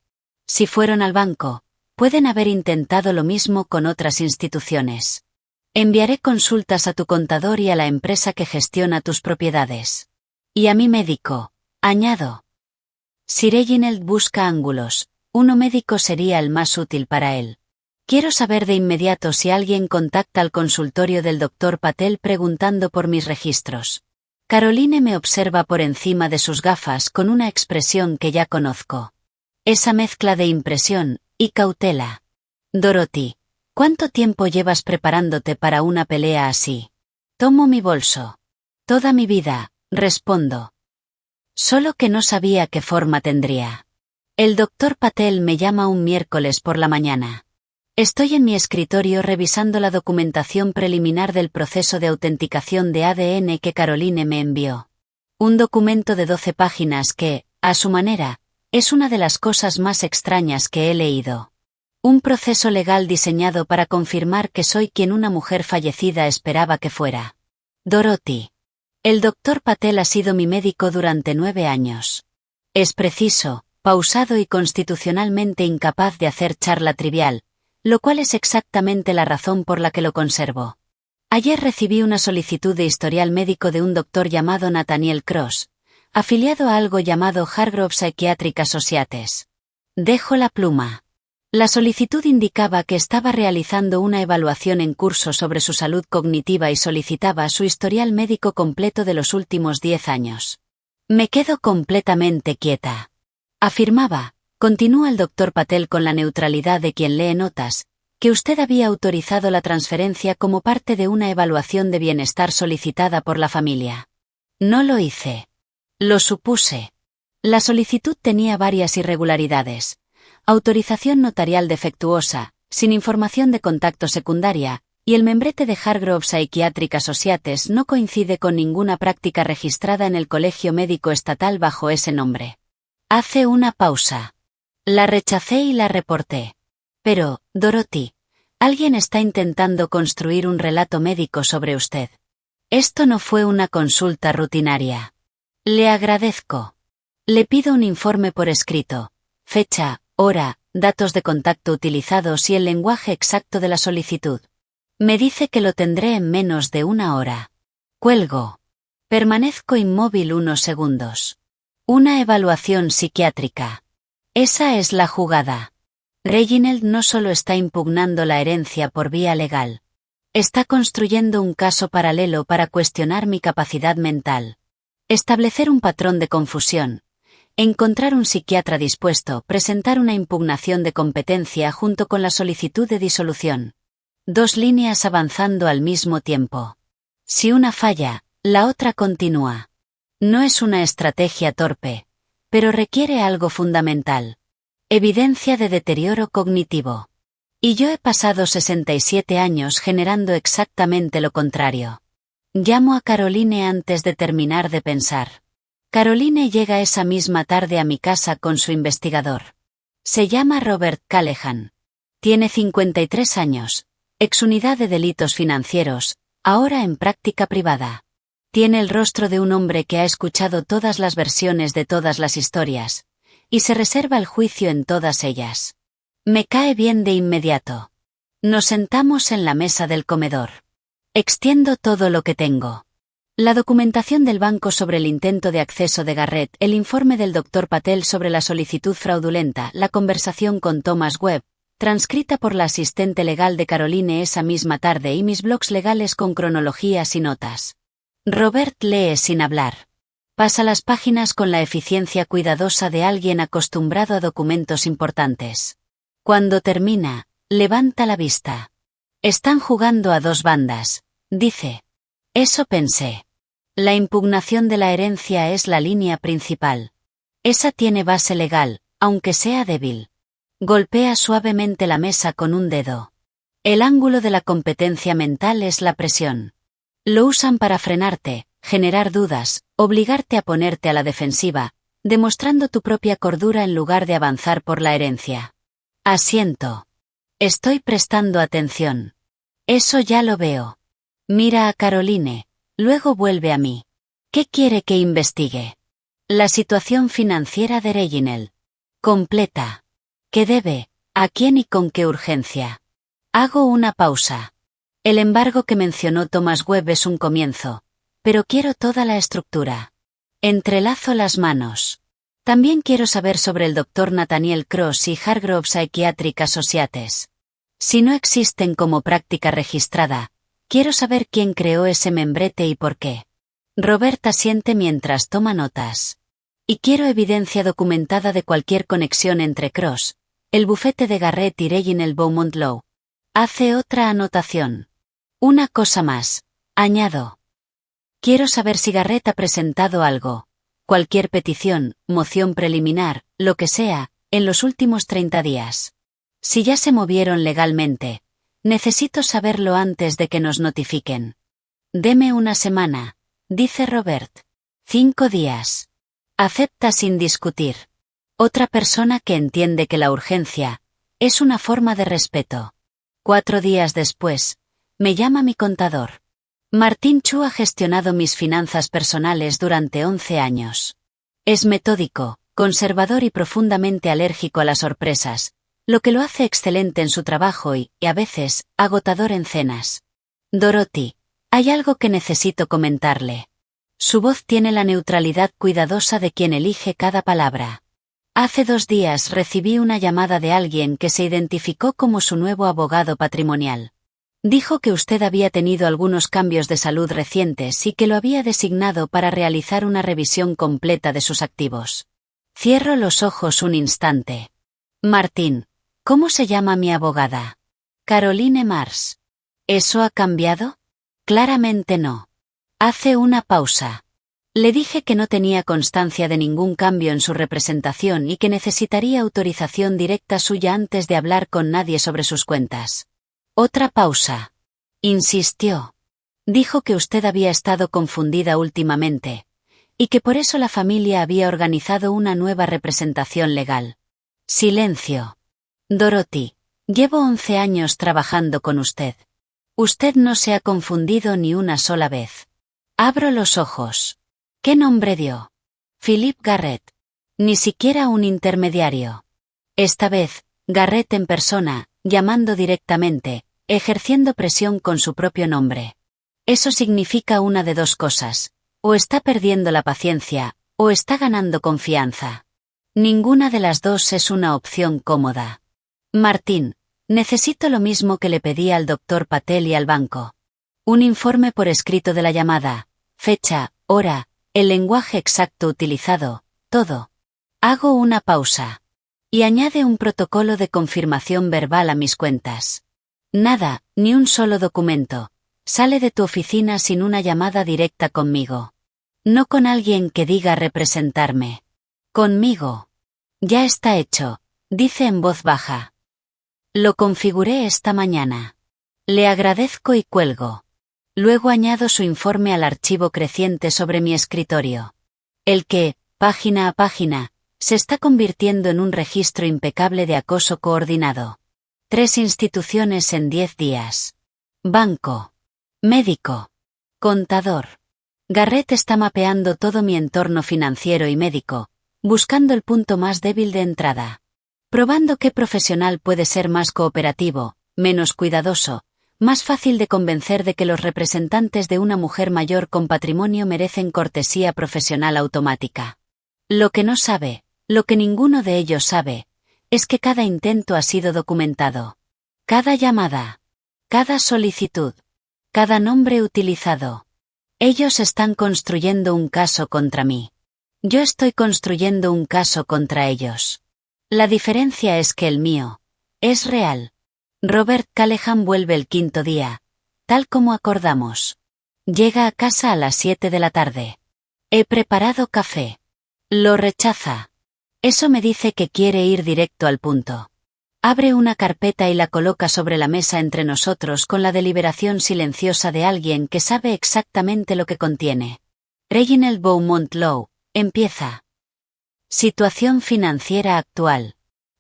Si fueron al banco, pueden haber intentado lo mismo con otras instituciones. Enviaré consultas a tu contador y a la empresa que gestiona tus propiedades. Y a mi médico, añado. Si Reginald busca ángulos, uno médico sería el más útil para él. Quiero saber de inmediato si alguien contacta al consultorio del Dr. Patel preguntando por mis registros. Caroline me observa por encima de sus gafas con una expresión que ya conozco. Esa mezcla de impresión y cautela. Dorothy, ¿cuánto tiempo llevas preparándote para una pelea así? Tomo mi bolso. Toda mi vida, respondo. Solo que no sabía qué forma tendría. El Dr. Patel me llama un miércoles por la mañana. Estoy en mi escritorio revisando la documentación preliminar del proceso de autenticación de ADN que Caroline me envió. Un documento de 12 páginas que, a su manera, es una de las cosas más extrañas que he leído. Un proceso legal diseñado para confirmar que soy quien una mujer fallecida esperaba que fuera. Dorothy. El Dr. Patel ha sido mi médico durante 9 años. Es preciso, pausado y constitucionalmente incapaz de hacer charla trivial, lo cual es exactamente la razón por la que lo conservo. Ayer recibí una solicitud de historial médico de un doctor llamado Nathaniel Cross, afiliado a algo llamado Hargrove Psychiatric Associates. Dejo la pluma. La solicitud indicaba que estaba realizando una evaluación en curso sobre su salud cognitiva y solicitaba su historial médico completo de los últimos 10 años. Me quedo completamente quieta. Afirmaba, continúa el Dr. Patel con la neutralidad de quien lee notas, que usted había autorizado la transferencia como parte de una evaluación de bienestar solicitada por la familia. No lo hice. Lo supuse. La solicitud tenía varias irregularidades. Autorización notarial defectuosa, sin información de contacto secundaria, y el membrete de Hargrove Psychiatric Associates no coincide con ninguna práctica registrada en el Colegio Médico Estatal bajo ese nombre. Hace una pausa. La rechacé y la reporté. Pero, Dorothy, alguien está intentando construir un relato médico sobre usted. Esto no fue una consulta rutinaria. Le agradezco. Le pido un informe por escrito, fecha, hora, datos de contacto utilizados y el lenguaje exacto de la solicitud. Me dice que lo tendré en menos de 1 hora. Cuelgo. Permanezco inmóvil unos segundos. Una evaluación psiquiátrica. Esa es la jugada. Reginald no solo está impugnando la herencia por vía legal. Está construyendo un caso paralelo para cuestionar mi capacidad mental. Establecer un patrón de confusión. Encontrar un psiquiatra dispuesto, presentar una impugnación de competencia junto con la solicitud de disolución. 2 líneas avanzando al mismo tiempo. Si una falla, la otra continúa. No es una estrategia torpe, pero requiere algo fundamental. Evidencia de deterioro cognitivo. Y yo he pasado 67 años generando exactamente lo contrario. Llamo a Caroline antes de terminar de pensar. Caroline llega esa misma tarde a mi casa con su investigador. Se llama Robert Callahan. Tiene 53 años, exunidad de delitos financieros, ahora en práctica privada. Tiene el rostro de un hombre que ha escuchado todas las versiones de todas las historias, y se reserva el juicio en todas ellas. Me cae bien de inmediato. Nos sentamos en la mesa del comedor. Extiendo todo lo que tengo. La documentación del banco sobre el intento de acceso de Garrett, el informe del Dr. Patel sobre la solicitud fraudulenta, la conversación con Thomas Webb, transcrita por la asistente legal de Caroline esa misma tarde y mis blogs legales con cronologías y notas. Robert lee sin hablar. Pasa las páginas con la eficiencia cuidadosa de alguien acostumbrado a documentos importantes. Cuando termina, levanta la vista. Están jugando a 2 bandas, dice. Eso pensé. La impugnación de la herencia es la línea principal. Esa tiene base legal, aunque sea débil. Golpea suavemente la mesa con un dedo. El ángulo de la competencia mental es la presión. Lo usan para frenarte, generar dudas, obligarte a ponerte a la defensiva, demostrando tu propia cordura en lugar de avanzar por la herencia. Asiento. Estoy prestando atención. Eso ya lo veo. Mira a Caroline, luego vuelve a mí. ¿Qué quiere que investigue? La situación financiera de Reginald. Completa. ¿Qué debe? ¿A quién y con qué urgencia? Hago una pausa. El embargo que mencionó Thomas Webb es un comienzo, pero quiero toda la estructura. Entrelazo las manos. También quiero saber sobre el Dr. Nathaniel Cross y Hargrove Psychiatric Associates. Si no existen como práctica registrada, quiero saber quién creó ese membrete y por qué. Robert asiente mientras toma notas. Y quiero evidencia documentada de cualquier conexión entre Cross, el bufete de Garrett y Reginald Beaumont Law. Hace otra anotación. Una cosa más, añado. Quiero saber si Garrett ha presentado algo, cualquier petición, moción preliminar, lo que sea, en los últimos 30 días. Si ya se movieron legalmente, necesito saberlo antes de que nos notifiquen. Deme una semana, dice Robert. 5 días. Acepta sin discutir. Otra persona que entiende que la urgencia es una forma de respeto. 4 días después, me llama mi contador. Martin Chu ha gestionado mis finanzas personales durante 11 años. Es metódico, conservador y profundamente alérgico a las sorpresas, lo que lo hace excelente en su trabajo y, a veces, agotador en cenas. Dorothy, hay algo que necesito comentarle. Su voz tiene la neutralidad cuidadosa de quien elige cada palabra. Hace 2 días recibí una llamada de alguien que se identificó como su nuevo abogado patrimonial. Dijo que usted había tenido algunos cambios de salud recientes y que lo había designado para realizar una revisión completa de sus activos. Cierro los ojos un instante. Martín, ¿cómo se llama mi abogada? Caroline Mars. ¿Eso ha cambiado? Claramente no. Hace una pausa. Le dije que no tenía constancia de ningún cambio en su representación y que necesitaría autorización directa suya antes de hablar con nadie sobre sus cuentas. Otra pausa. Insistió. Dijo que usted había estado confundida últimamente, y que por eso la familia había organizado una nueva representación legal. Silencio. Dorothy, llevo 11 años trabajando con usted. Usted no se ha confundido ni una sola vez. Abro los ojos. ¿Qué nombre dio? Philip Garrett. Ni siquiera un intermediario. Esta vez, Garrett en persona, llamando directamente, ejerciendo presión con su propio nombre. Eso significa una de 2 cosas. O está perdiendo la paciencia, o está ganando confianza. Ninguna de las 2 es una opción cómoda. Martín, necesito lo mismo que le pedí al doctor Patel y al banco. Un informe por escrito de la llamada, fecha, hora, el lenguaje exacto utilizado, todo. Hago una pausa. Y añade un protocolo de confirmación verbal a mis cuentas. Nada, ni un solo documento. Sale de tu oficina sin una llamada directa conmigo. No con alguien que diga representarme. Conmigo. Ya está hecho, dice en voz baja. Lo configuré esta mañana. Le agradezco y cuelgo. Luego añado su informe al archivo creciente sobre mi escritorio. El que, página a página, se está convirtiendo en un registro impecable de acoso coordinado. 3 instituciones en 10 días. Banco. Médico. Contador. Garrett está mapeando todo mi entorno financiero y médico, buscando el punto más débil de entrada. Probando qué profesional puede ser más cooperativo, menos cuidadoso, más fácil de convencer de que los representantes de una mujer mayor con patrimonio merecen cortesía profesional automática. Lo que no sabe, lo que ninguno de ellos sabe, es que cada intento ha sido documentado. Cada llamada. Cada solicitud. Cada nombre utilizado. Ellos están construyendo un caso contra mí. Yo estoy construyendo un caso contra ellos. La diferencia es que el mío es real. Robert Callahan vuelve el 5.º día, tal como acordamos. Llega a casa a las 7 de la tarde. He preparado café. Lo rechaza. Eso me dice que quiere ir directo al punto. Abre una carpeta y la coloca sobre la mesa entre nosotros con la deliberación silenciosa de alguien que sabe exactamente lo que contiene. Reginald Beaumont Law, empieza. Situación financiera actual.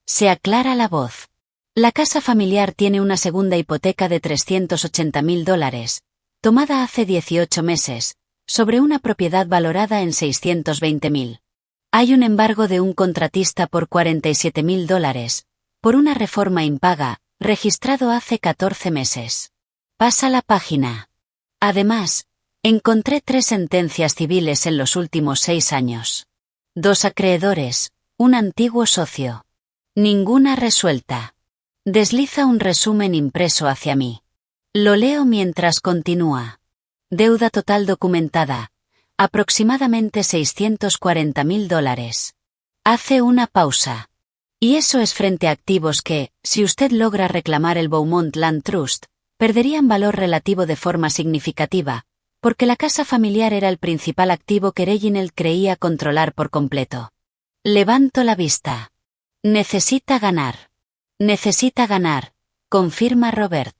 Se aclara la voz. La casa familiar tiene una segunda hipoteca de $380.000, tomada hace 18 meses, sobre una propiedad valorada en $620.000. Hay un embargo de un contratista por $47.000, por una reforma impaga, registrado hace 14 meses. Pasa la página. Además, encontré 3 sentencias civiles en los últimos 6 años. 2 acreedores, un antiguo socio. Ninguna resuelta. Desliza un resumen impreso hacia mí. Lo leo mientras continúa. Deuda total documentada. Aproximadamente $640.000. Hace una pausa. Y eso es frente a activos que, si usted logra reclamar el Beaumont Land Trust, perderían valor relativo de forma significativa, porque la casa familiar era el principal activo que Reginald creía controlar por completo. Levanto la vista. Necesita ganar. Necesita ganar, confirma Robert.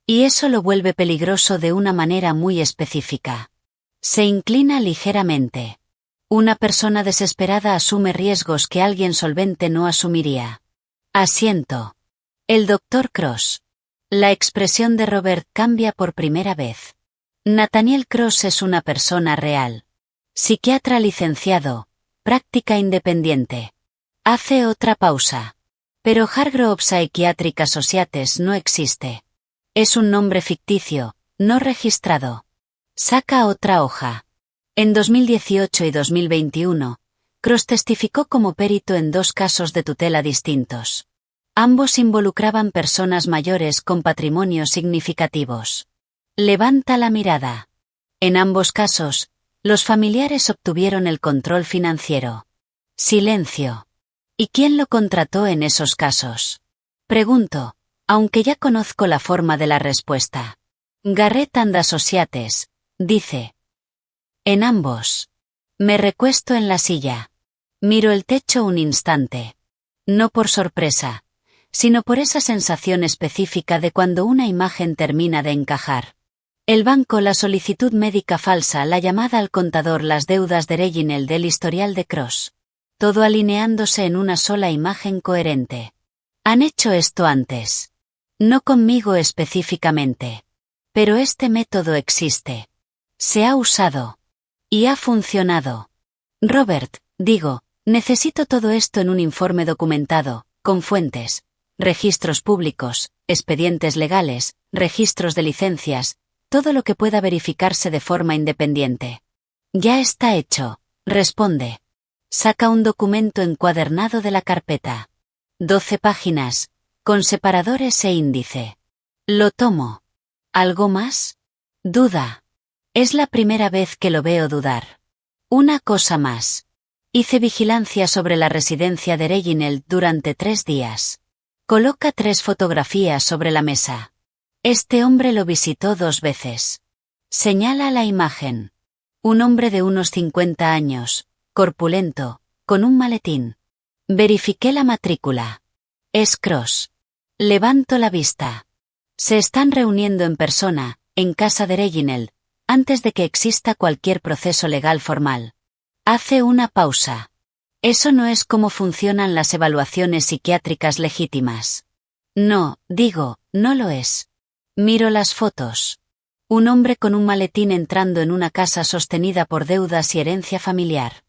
Y eso lo vuelve peligroso de una manera muy específica. Se inclina ligeramente. Una persona desesperada asume riesgos que alguien solvente no asumiría. Asiento. El Dr. Cross. La expresión de Robert cambia por primera vez. Nathaniel Cross es una persona real. Psiquiatra licenciado, práctica independiente. Hace otra pausa. Pero Hargrove Psychiatric Associates no existe. Es un nombre ficticio, no registrado. Saca otra hoja. En 2018 y 2021, Cross testificó como perito en 2 casos de tutela distintos. Ambos involucraban personas mayores con patrimonios significativos. Levanta la mirada. En ambos casos, los familiares obtuvieron el control financiero. Silencio. ¿Y quién lo contrató en esos casos? Pregunto, aunque ya conozco la forma de la respuesta. Garrett and Associates, dice. En ambos. Me recuesto en la silla. Miro el techo un instante. No por sorpresa, sino por esa sensación específica de cuando una imagen termina de encajar. El banco, la solicitud médica falsa, la llamada al contador, las deudas de Reginald, del historial de Cross. Todo alineándose en una sola imagen coherente. Han hecho esto antes. No conmigo específicamente. Pero este método existe. Se ha usado. Y ha funcionado. Robert, digo, necesito todo esto en un informe documentado, con fuentes, registros públicos, expedientes legales, registros de licencias, todo lo que pueda verificarse de forma independiente. Ya está hecho, responde. Saca un documento encuadernado de la carpeta. 12 páginas, con separadores e índice. Lo tomo. ¿Algo más? Duda. Es la primera vez que lo veo dudar. Una cosa más. Hice vigilancia sobre la residencia de Reginald durante 3 días. Coloca 3 fotografías sobre la mesa. Este hombre lo visitó 2 veces. Señala la imagen. Un hombre de unos 50 años, corpulento, con un maletín. Verifiqué la matrícula. Es Cross. Levanto la vista. Se están reuniendo en persona, en casa de Reginald, antes de que exista cualquier proceso legal formal. Hace una pausa. Eso no es cómo funcionan las evaluaciones psiquiátricas legítimas. No, digo, no lo es. Miro las fotos. Un hombre con un maletín entrando en una casa sostenida por deudas y herencia familiar.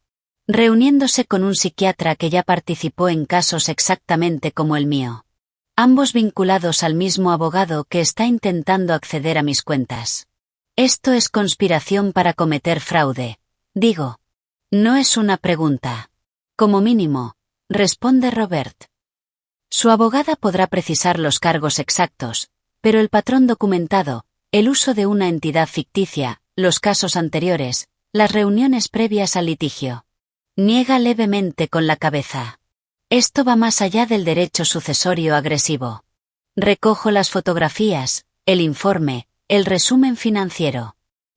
Reuniéndose con un psiquiatra que ya participó en casos exactamente como el mío. Ambos vinculados al mismo abogado que está intentando acceder a mis cuentas. Esto es conspiración para cometer fraude. Digo. No es una pregunta. Como mínimo, responde Robert. Su abogada podrá precisar los cargos exactos, pero el patrón documentado, el uso de una entidad ficticia, los casos anteriores, las reuniones previas al litigio. Niega levemente con la cabeza. Esto va más allá del derecho sucesorio agresivo. Recojo las fotografías, el informe, el resumen financiero.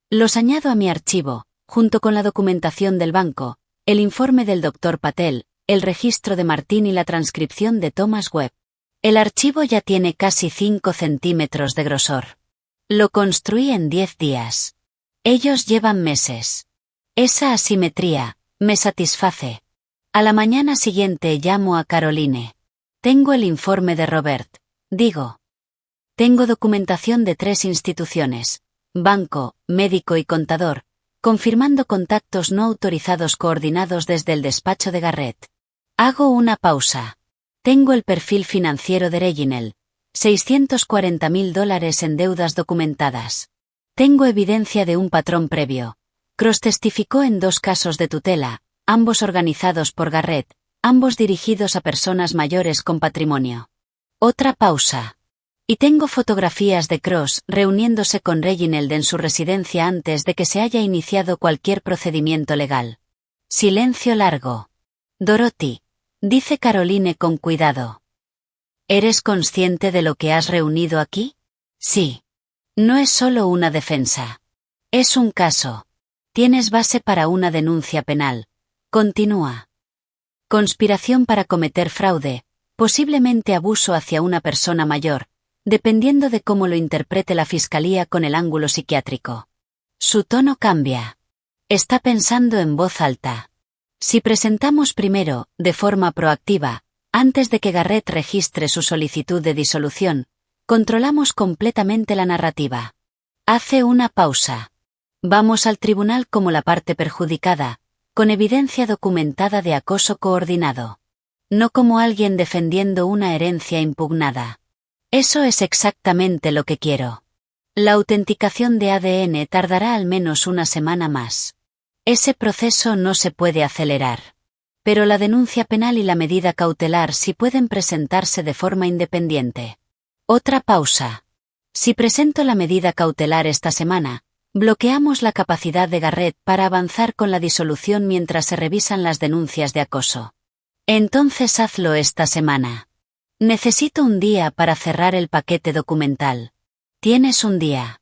Los añado a mi archivo, junto con la documentación del banco, el informe del Dr. Patel, el registro de Martín y la transcripción de Thomas Webb. El archivo ya tiene casi 5 centímetros de grosor. Lo construí en 10 días. Ellos llevan meses. Esa asimetría me satisface. A la mañana siguiente llamo a Caroline. Tengo el informe de Robert. Digo. Tengo documentación de 3 instituciones, banco, médico y contador, confirmando contactos no autorizados coordinados desde el despacho de Garrett. Hago una pausa. Tengo el perfil financiero de Reginald, $640.000 en deudas documentadas. Tengo evidencia de un patrón previo. Cross testificó en 2 casos de tutela, ambos organizados por Garrett, ambos dirigidos a personas mayores con patrimonio. Otra pausa. Y tengo fotografías de Cross reuniéndose con Reginald en su residencia antes de que se haya iniciado cualquier procedimiento legal. Silencio largo. Dorothy, dice Caroline con cuidado. ¿Eres consciente de lo que has reunido aquí? Sí. No es solo una defensa. Es un caso. Tienes base para una denuncia penal. Continúa. Conspiración para cometer fraude, posiblemente abuso hacia una persona mayor, dependiendo de cómo lo interprete la fiscalía con el ángulo psiquiátrico. Su tono cambia. Está pensando en voz alta. Si presentamos primero, de forma proactiva, antes de que Garrett registre su solicitud de disolución, controlamos completamente la narrativa. Hace una pausa. Vamos al tribunal como la parte perjudicada, con evidencia documentada de acoso coordinado. No como alguien defendiendo una herencia impugnada. Eso es exactamente lo que quiero. La autenticación de ADN tardará al menos una semana más. Ese proceso no se puede acelerar. Pero la denuncia penal y la medida cautelar sí pueden presentarse de forma independiente. Otra pausa. Si presento la medida cautelar esta semana, bloqueamos la capacidad de Garrett para avanzar con la disolución mientras se revisan las denuncias de acoso. Entonces hazlo esta semana. Necesito un día para cerrar el paquete documental. Tienes un día.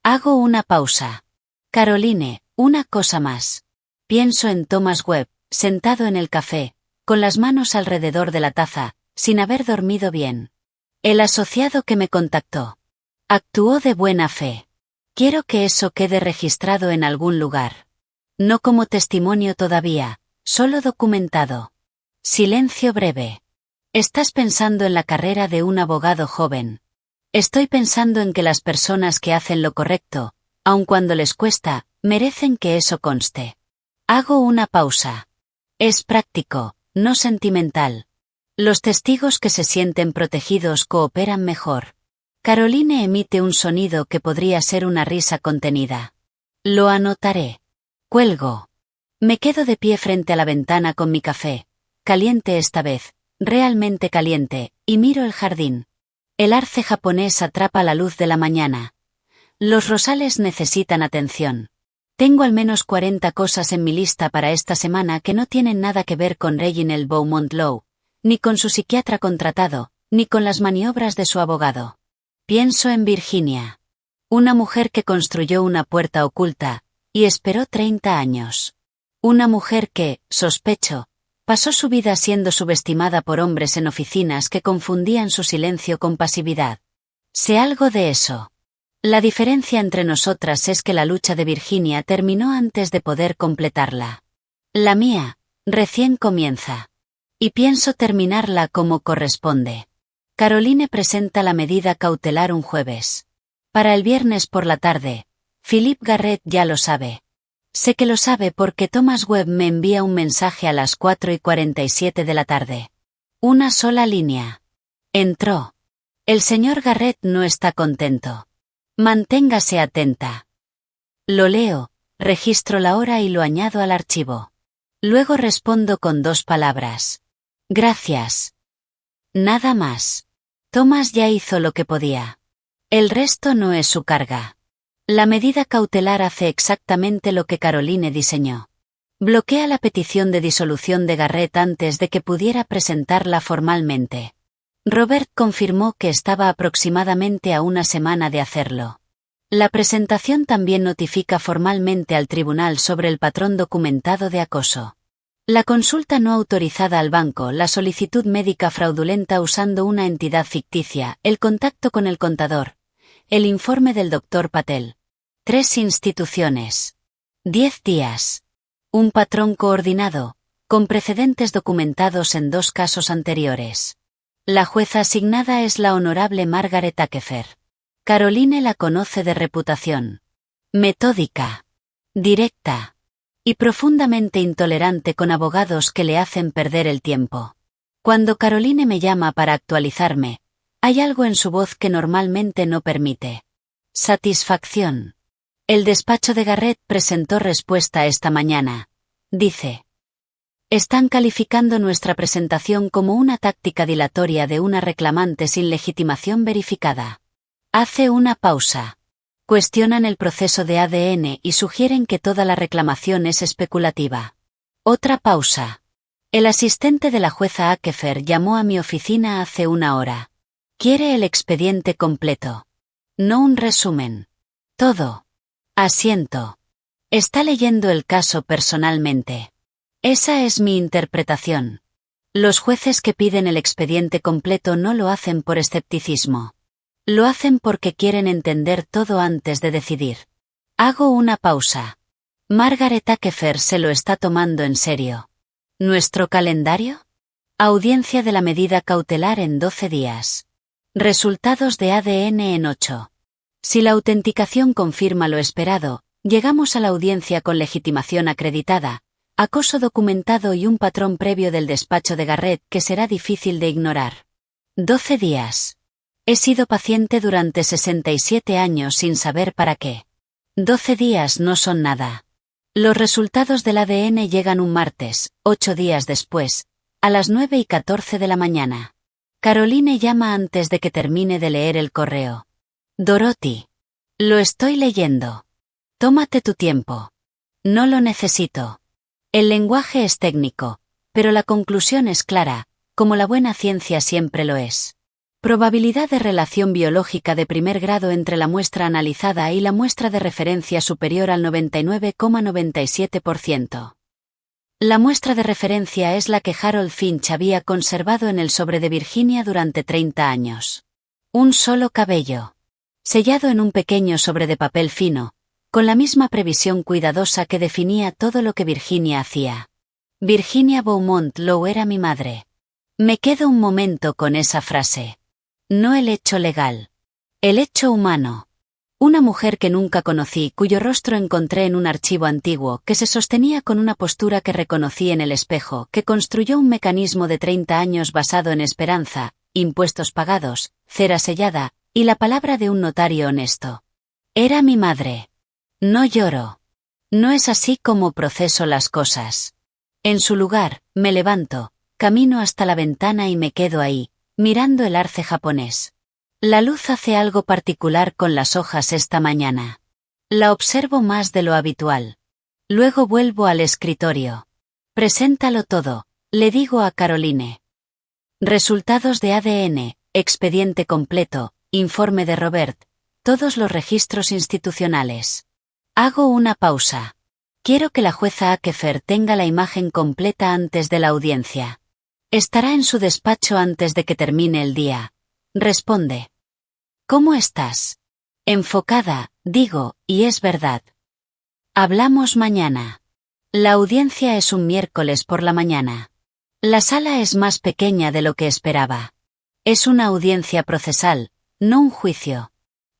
Hago una pausa. Caroline, una cosa más. Pienso en Thomas Webb, sentado en el café, con las manos alrededor de la taza, sin haber dormido bien. El asociado que me contactó. Actuó de buena fe. Quiero que eso quede registrado en algún lugar. No como testimonio todavía, solo documentado. Silencio breve. Estás pensando en la carrera de un abogado joven. Estoy pensando en que las personas que hacen lo correcto, aun cuando les cuesta, merecen que eso conste. Hago una pausa. Es práctico, no sentimental. Los testigos que se sienten protegidos cooperan mejor. Caroline emite un sonido que podría ser una risa contenida. Lo anotaré. Cuelgo. Me quedo de pie frente a la ventana con mi café, caliente esta vez. Realmente caliente, y miro el jardín. El arce japonés atrapa la luz de la mañana. Los rosales necesitan atención. Tengo al menos 40 cosas en mi lista para esta semana que no tienen nada que ver con Reginald Beaumont Lowe, ni con su psiquiatra contratado, ni con las maniobras de su abogado. Pienso en Virginia. Una mujer que construyó una puerta oculta, y esperó 30 años. Una mujer que, sospecho, pasó su vida siendo subestimada por hombres en oficinas que confundían su silencio con pasividad. Sé algo de eso. La diferencia entre nosotras es que la lucha de Virginia terminó antes de poder completarla. La mía, recién comienza. Y pienso terminarla como corresponde. Caroline presenta la medida cautelar un jueves. Para el viernes por la tarde. Philip Garrett ya lo sabe. Sé que lo sabe porque Thomas Webb me envía un mensaje a las 4:47 de la tarde. Una sola línea. Entró. El señor Garrett no está contento. Manténgase atenta. Lo leo, registro la hora y lo añado al archivo. Luego respondo con 2 palabras. Gracias. Nada más. Thomas ya hizo lo que podía. El resto no es su carga. La medida cautelar hace exactamente lo que Caroline diseñó. Bloquea la petición de disolución de Garrett antes de que pudiera presentarla formalmente. Robert confirmó que estaba aproximadamente a una semana de hacerlo. La presentación también notifica formalmente al tribunal sobre el patrón documentado de acoso. La consulta no autorizada al banco, la solicitud médica fraudulenta usando una entidad ficticia, el contacto con el contador, el informe del Dr. Patel. 3 instituciones. 10 días. Un patrón coordinado, con precedentes documentados en 2 casos anteriores. La jueza asignada es la honorable Margaret Akefer. Caroline la conoce de reputación. Metódica. Directa. Y profundamente intolerante con abogados que le hacen perder el tiempo. Cuando Caroline me llama para actualizarme, hay algo en su voz que normalmente no permite. Satisfacción. El despacho de Garrett presentó respuesta esta mañana. Dice. Están calificando nuestra presentación como una táctica dilatoria de una reclamante sin legitimación verificada. Hace una pausa. Cuestionan el proceso de ADN y sugieren que toda la reclamación es especulativa. Otra pausa. El asistente de la jueza Akefer llamó a mi oficina hace 1 hora. Quiere el expediente completo. No un resumen. Todo. Asiento. Está leyendo el caso personalmente. Esa es mi interpretación. Los jueces que piden el expediente completo no lo hacen por escepticismo. Lo hacen porque quieren entender todo antes de decidir. Hago una pausa. Margaret Akefer se lo está tomando en serio. ¿Nuestro calendario? Audiencia de la medida cautelar en 12 días. Resultados de ADN en 8. Si la autenticación confirma lo esperado, llegamos a la audiencia con legitimación acreditada, acoso documentado y un patrón previo del despacho de Garrett que será difícil de ignorar. 12 días. He sido paciente durante 67 años sin saber para qué. 12 días no son nada. Los resultados del ADN llegan un martes, 8 días después, a las 9:14 de la mañana. Caroline llama antes de que termine de leer el correo. Dorothy. Lo estoy leyendo. Tómate tu tiempo. No lo necesito. El lenguaje es técnico, pero la conclusión es clara, como la buena ciencia siempre lo es. Probabilidad de relación biológica de primer grado entre la muestra analizada y la muestra de referencia superior al 99,97%. La muestra de referencia es la que Harold Finch había conservado en el sobre de Virginia durante 30 años. Un solo cabello. Sellado en un pequeño sobre de papel fino, con la misma previsión cuidadosa que definía todo lo que Virginia hacía. Virginia Beaumont Lowe era mi madre. Me quedo un momento con esa frase. No el hecho legal. El hecho humano. Una mujer que nunca conocí, cuyo rostro encontré en un archivo antiguo, que se sostenía con una postura que reconocí en el espejo, que construyó un mecanismo de 30 años basado en esperanza, impuestos pagados, cera sellada, y la palabra de un notario honesto. Era mi madre. No lloro. No es así como proceso las cosas. En su lugar, me levanto, camino hasta la ventana y me quedo ahí, mirando el arce japonés. La luz hace algo particular con las hojas esta mañana. La observo más de lo habitual. Luego vuelvo al escritorio. Preséntalo todo, le digo a Caroline. Resultados de ADN, expediente completo, informe de Robert, todos los registros institucionales. Hago una pausa. Quiero que la jueza Akefer tenga la imagen completa antes de la audiencia. Estará en su despacho antes de que termine el día. Responde. ¿Cómo estás? Enfocada, digo, y es verdad. Hablamos mañana. La audiencia es un miércoles por la mañana. La sala es más pequeña de lo que esperaba. Es una audiencia procesal, no un juicio.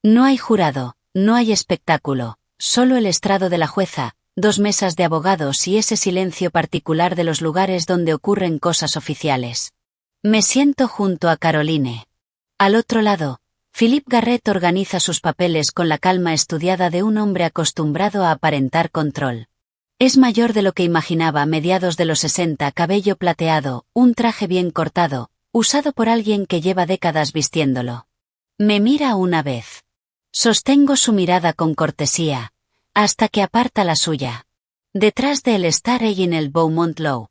No hay jurado, no hay espectáculo, solo el estrado de la jueza, 2 mesas de abogados y ese silencio particular de los lugares donde ocurren cosas oficiales. Me siento junto a Caroline. Al otro lado, Philippe Garrett organiza sus papeles con la calma estudiada de un hombre acostumbrado a aparentar control. Es mayor de lo que imaginaba a mediados de los 60, cabello plateado, un traje bien cortado, usado por alguien que lleva décadas vistiéndolo. Me mira una vez. Sostengo su mirada con cortesía, hasta que aparta la suya. Detrás de él está Ray en el Beaumont Law.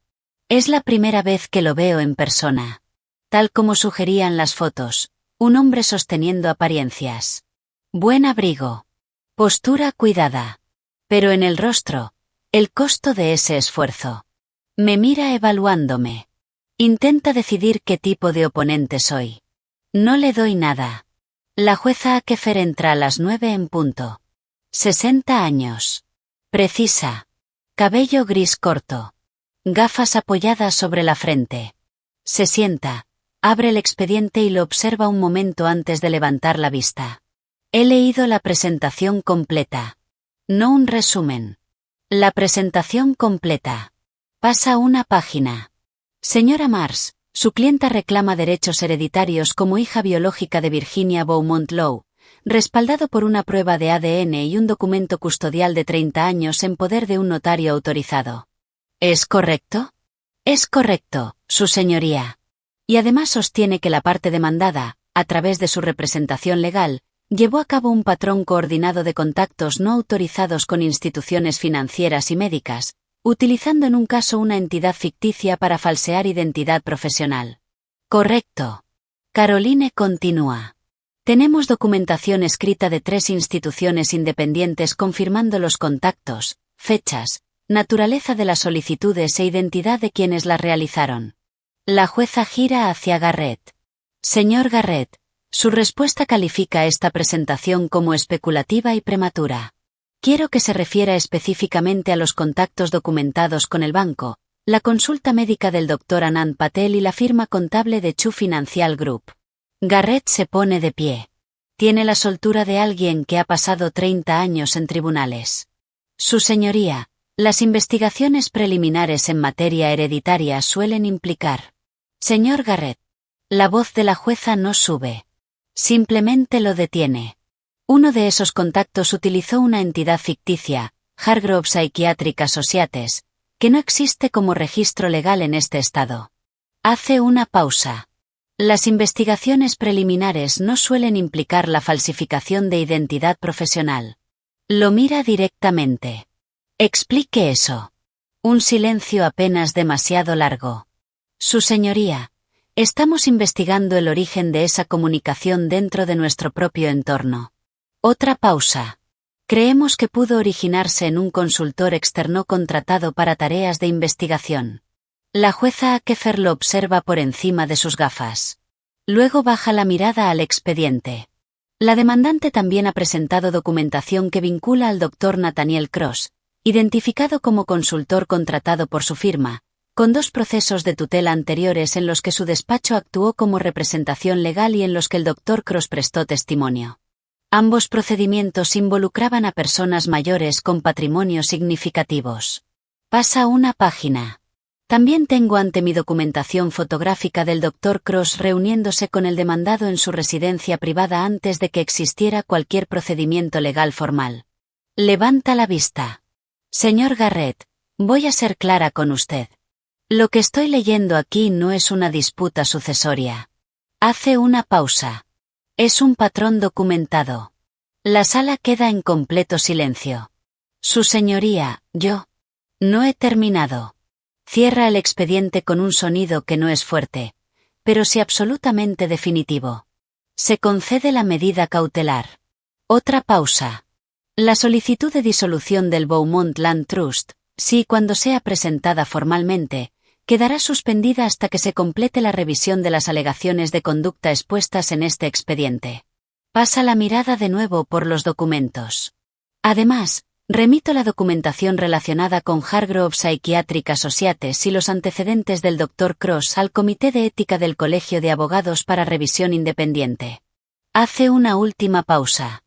Es la primera vez que lo veo en persona. Tal como sugerían las fotos, un hombre sosteniendo apariencias. Buen abrigo. Postura cuidada. Pero en el rostro, el costo de ese esfuerzo. Me mira evaluándome. Intenta decidir qué tipo de oponente soy. No le doy nada. La jueza Akefer entra a las 9 en punto. 60 años. Precisa. Cabello gris corto. Gafas apoyadas sobre la frente. Se sienta, abre el expediente y lo observa un momento antes de levantar la vista. He leído la presentación completa. No un resumen. La presentación completa. Pasa una página. Señora Mars, su clienta reclama derechos hereditarios como hija biológica de Virginia Beaumont Law, respaldado por una prueba de ADN y un documento custodial de 30 años en poder de un notario autorizado. ¿Es correcto? Es correcto, su señoría. Y además sostiene que la parte demandada, a través de su representación legal, llevó a cabo un patrón coordinado de contactos no autorizados con instituciones financieras y médicas, utilizando en un caso una entidad ficticia para falsear identidad profesional. Correcto. Caroline continúa. Tenemos documentación escrita de 3 instituciones independientes confirmando los contactos, fechas, naturaleza de las solicitudes e identidad de quienes las realizaron. La jueza gira hacia Garrett. Señor Garrett, su respuesta califica esta presentación como especulativa y prematura. Quiero que se refiera específicamente a los contactos documentados con el banco, la consulta médica del Dr. Anand Patel y la firma contable de Chu Financial Group. Garrett se pone de pie. Tiene la soltura de alguien que ha pasado 30 años en tribunales. Su señoría, las investigaciones preliminares en materia hereditaria suelen implicar. Señor Garrett. La voz de la jueza no sube. Simplemente lo detiene. Uno de esos contactos utilizó una entidad ficticia, Hargrove Psychiatric Associates, que no existe como registro legal en este estado. Hace una pausa. Las investigaciones preliminares no suelen implicar la falsificación de identidad profesional. Lo mira directamente. Explique eso. Un silencio apenas demasiado largo. Su señoría. Estamos investigando el origen de esa comunicación dentro de nuestro propio entorno. Otra pausa. Creemos que pudo originarse en un consultor externo contratado para tareas de investigación. La jueza Akefer lo observa por encima de sus gafas. Luego baja la mirada al expediente. La demandante también ha presentado documentación que vincula al Dr. Nathaniel Cross, identificado como consultor contratado por su firma, con 2 procesos de tutela anteriores en los que su despacho actuó como representación legal y en los que el Dr. Cross prestó testimonio. Ambos procedimientos involucraban a personas mayores con patrimonios significativos. Pasa una página. También tengo ante mi documentación fotográfica del Dr. Cross reuniéndose con el demandado en su residencia privada antes de que existiera cualquier procedimiento legal formal. Levanta la vista. Señor Garrett, voy a ser clara con usted. Lo que estoy leyendo aquí no es una disputa sucesoria. Hace una pausa. Es un patrón documentado. La sala queda en completo silencio. Su señoría, yo. No he terminado. Cierra el expediente con un sonido que no es fuerte, pero sí absolutamente definitivo. Se concede la medida cautelar. Otra pausa. La solicitud de disolución del Beaumont Land Trust, si y cuando sea presentada formalmente, quedará suspendida hasta que se complete la revisión de las alegaciones de conducta expuestas en este expediente. Pasa la mirada de nuevo por los documentos. Además, remito la documentación relacionada con Hargrove Psychiatric Associates y los antecedentes del Dr. Cross al Comité de Ética del Colegio de Abogados para revisión independiente. Hace una última pausa.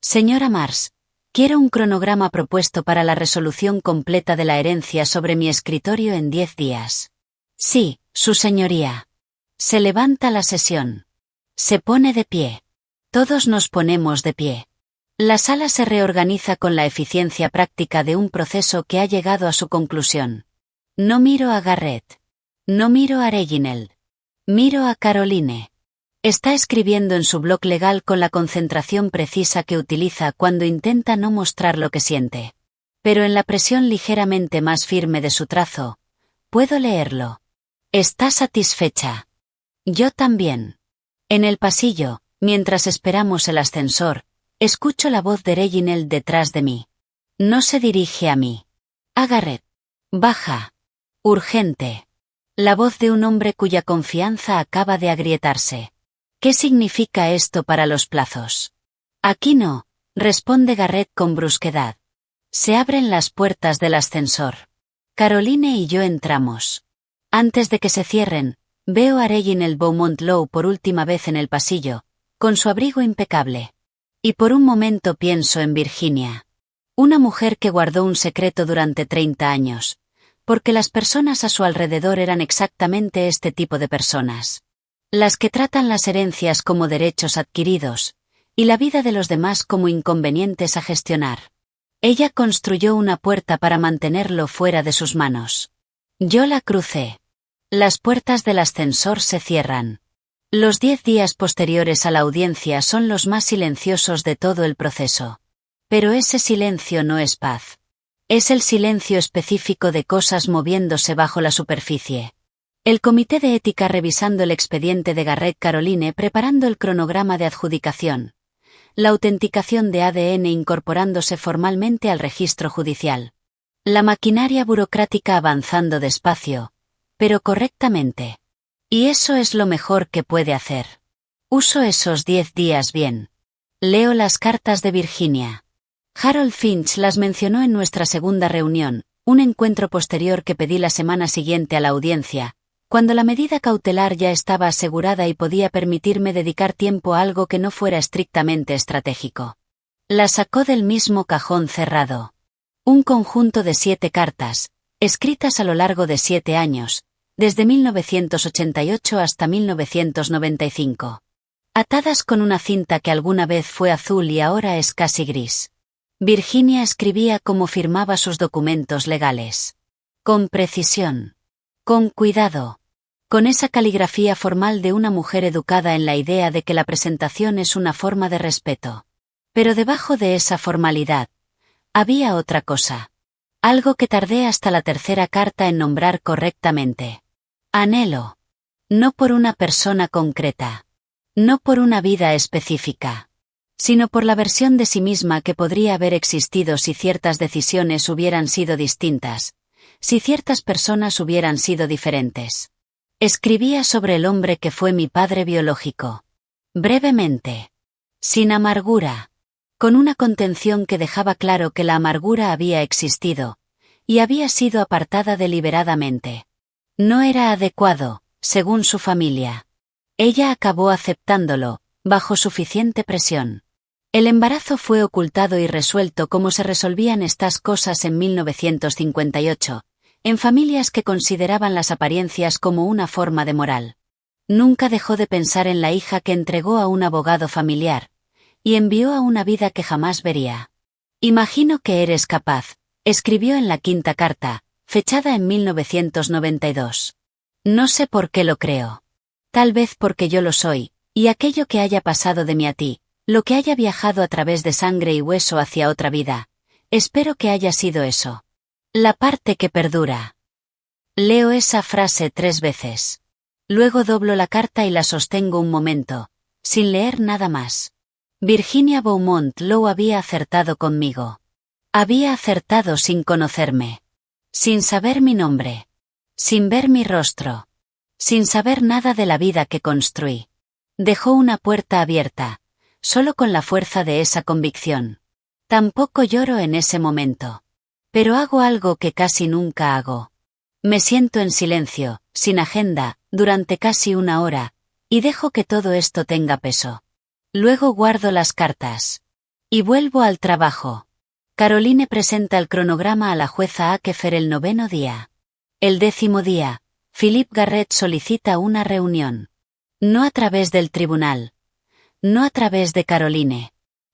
Señora Mars, quiero un cronograma propuesto para la resolución completa de la herencia sobre mi escritorio en 10 días. Sí, su señoría. Se levanta la sesión. Se pone de pie. Todos nos ponemos de pie. La sala se reorganiza con la eficiencia práctica de un proceso que ha llegado a su conclusión. No miro a Garrett. No miro a Reginald. Miro a Caroline. Está escribiendo en su blog legal con la concentración precisa que utiliza cuando intenta no mostrar lo que siente. Pero en la presión ligeramente más firme de su trazo, puedo leerlo. Está satisfecha. Yo también. En el pasillo, mientras esperamos el ascensor, escucho la voz de Reginald detrás de mí. No se dirige a mí. A Garrett. Baja. Urgente. La voz de un hombre cuya confianza acaba de agrietarse. ¿Qué significa esto para los plazos? Aquí no, responde Garrett con brusquedad. Se abren las puertas del ascensor. Caroline y yo entramos. Antes de que se cierren, veo a Reginald Beaumont Low por última vez en el pasillo, con su abrigo impecable. Y por un momento pienso en Virginia. Una mujer que guardó un secreto durante 30 años, porque las personas a su alrededor eran exactamente este tipo de personas. Las que tratan las herencias como derechos adquiridos, y la vida de los demás como inconvenientes a gestionar. Ella construyó una puerta para mantenerlo fuera de sus manos. Yo la crucé. Las puertas del ascensor se cierran. Los 10 días posteriores a la audiencia son los más silenciosos de todo el proceso. Pero ese silencio no es paz. Es el silencio específico de cosas moviéndose bajo la superficie. El Comité de Ética revisando el expediente de Garrett, Caroline preparando el cronograma de adjudicación. La autenticación de ADN incorporándose formalmente al registro judicial. La maquinaria burocrática avanzando despacio, pero correctamente. Y eso es lo mejor que puede hacer. Uso esos 10 días bien. Leo las cartas de Virginia. Harold Finch las mencionó en nuestra segunda reunión, un encuentro posterior que pedí la semana siguiente a la audiencia, cuando la medida cautelar ya estaba asegurada y podía permitirme dedicar tiempo a algo que no fuera estrictamente estratégico. La sacó del mismo cajón cerrado. Un conjunto de 7 cartas, escritas a lo largo de 7 años, desde 1988 hasta 1995. Atadas con una cinta que alguna vez fue azul y ahora es casi gris. Virginia escribía como firmaba sus documentos legales. Con precisión. Con cuidado. Con esa caligrafía formal de una mujer educada en la idea de que la presentación es una forma de respeto. Pero debajo de esa formalidad, había otra cosa. Algo que tardé hasta la tercera carta en nombrar correctamente. Anhelo. No por una persona concreta. No por una vida específica. Sino por la versión de sí misma que podría haber existido si ciertas decisiones hubieran sido distintas, si ciertas personas hubieran sido diferentes. Escribía sobre el hombre que fue mi padre biológico. Brevemente. Sin amargura. Con una contención que dejaba claro que la amargura había existido, y había sido apartada deliberadamente. No era adecuado, según su familia. Ella acabó aceptándolo, bajo suficiente presión. El embarazo fue ocultado y resuelto como se resolvían estas cosas en 1958. En familias que consideraban las apariencias como una forma de moral. Nunca dejó de pensar en la hija que entregó a un abogado familiar, y envió a una vida que jamás vería. Imagino que eres capaz, escribió en la 5ª carta, fechada en 1992. No sé por qué lo creo. Tal vez porque yo lo soy, y aquello que haya pasado de mí a ti, lo que haya viajado a través de sangre y hueso hacia otra vida, espero que haya sido eso. La parte que perdura. Leo esa frase 3 veces. Luego doblo la carta y la sostengo un momento, sin leer nada más. Virginia Beaumont Lowe había acertado conmigo. Había acertado sin conocerme. Sin saber mi nombre. Sin ver mi rostro. Sin saber nada de la vida que construí. Dejó una puerta abierta, solo con la fuerza de esa convicción. Tampoco lloro en ese momento. Pero hago algo que casi nunca hago. Me siento en silencio, sin agenda, durante casi 1 hora, y dejo que todo esto tenga peso. Luego guardo las cartas. Y vuelvo al trabajo. Caroline presenta el cronograma a la jueza Akefer el 9º día. El 10º día, Philip Garrett solicita una reunión. No a través del tribunal. No a través de Caroline.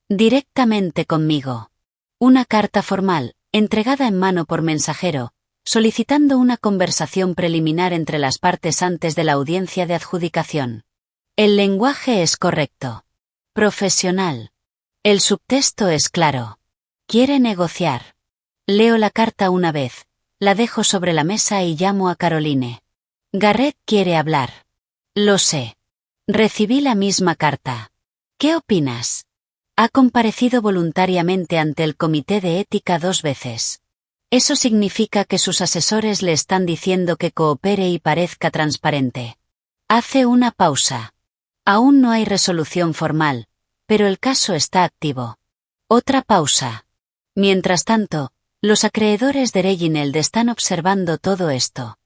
Directamente conmigo. Una carta formal, entregada en mano por mensajero, solicitando una conversación preliminar entre las partes antes de la audiencia de adjudicación. El lenguaje es correcto. Profesional. El subtexto es claro. Quiere negociar. Leo la carta una vez, la dejo sobre la mesa y llamo a Caroline. Garrett quiere hablar. Lo sé. Recibí la misma carta. ¿Qué opinas? Ha comparecido voluntariamente ante el comité de ética 2 veces. Eso significa que sus asesores le están diciendo que coopere y parezca transparente. Hace una pausa. Aún no hay resolución formal, pero el caso está activo. Otra pausa. Mientras tanto, los acreedores de Reginald están observando todo esto.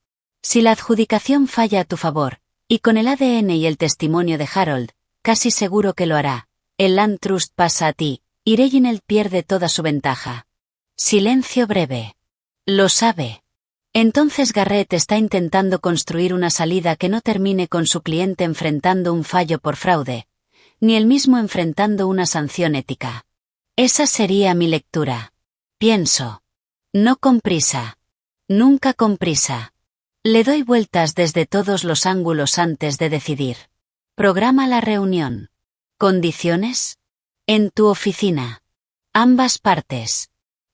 Si la adjudicación falla a tu favor, y con el ADN y el testimonio de Harold, casi seguro que lo hará, el Land Trust pasa a ti, y Reginald pierde toda su ventaja. Silencio breve. Lo sabe. Entonces Garrett está intentando construir una salida que no termine con su cliente enfrentando un fallo por fraude, ni él mismo enfrentando una sanción ética. Esa sería mi lectura. Pienso. No con prisa. Nunca con prisa. Le doy vueltas desde todos los ángulos antes de decidir. Programa la reunión. ¿Condiciones? En tu oficina. Ambas partes.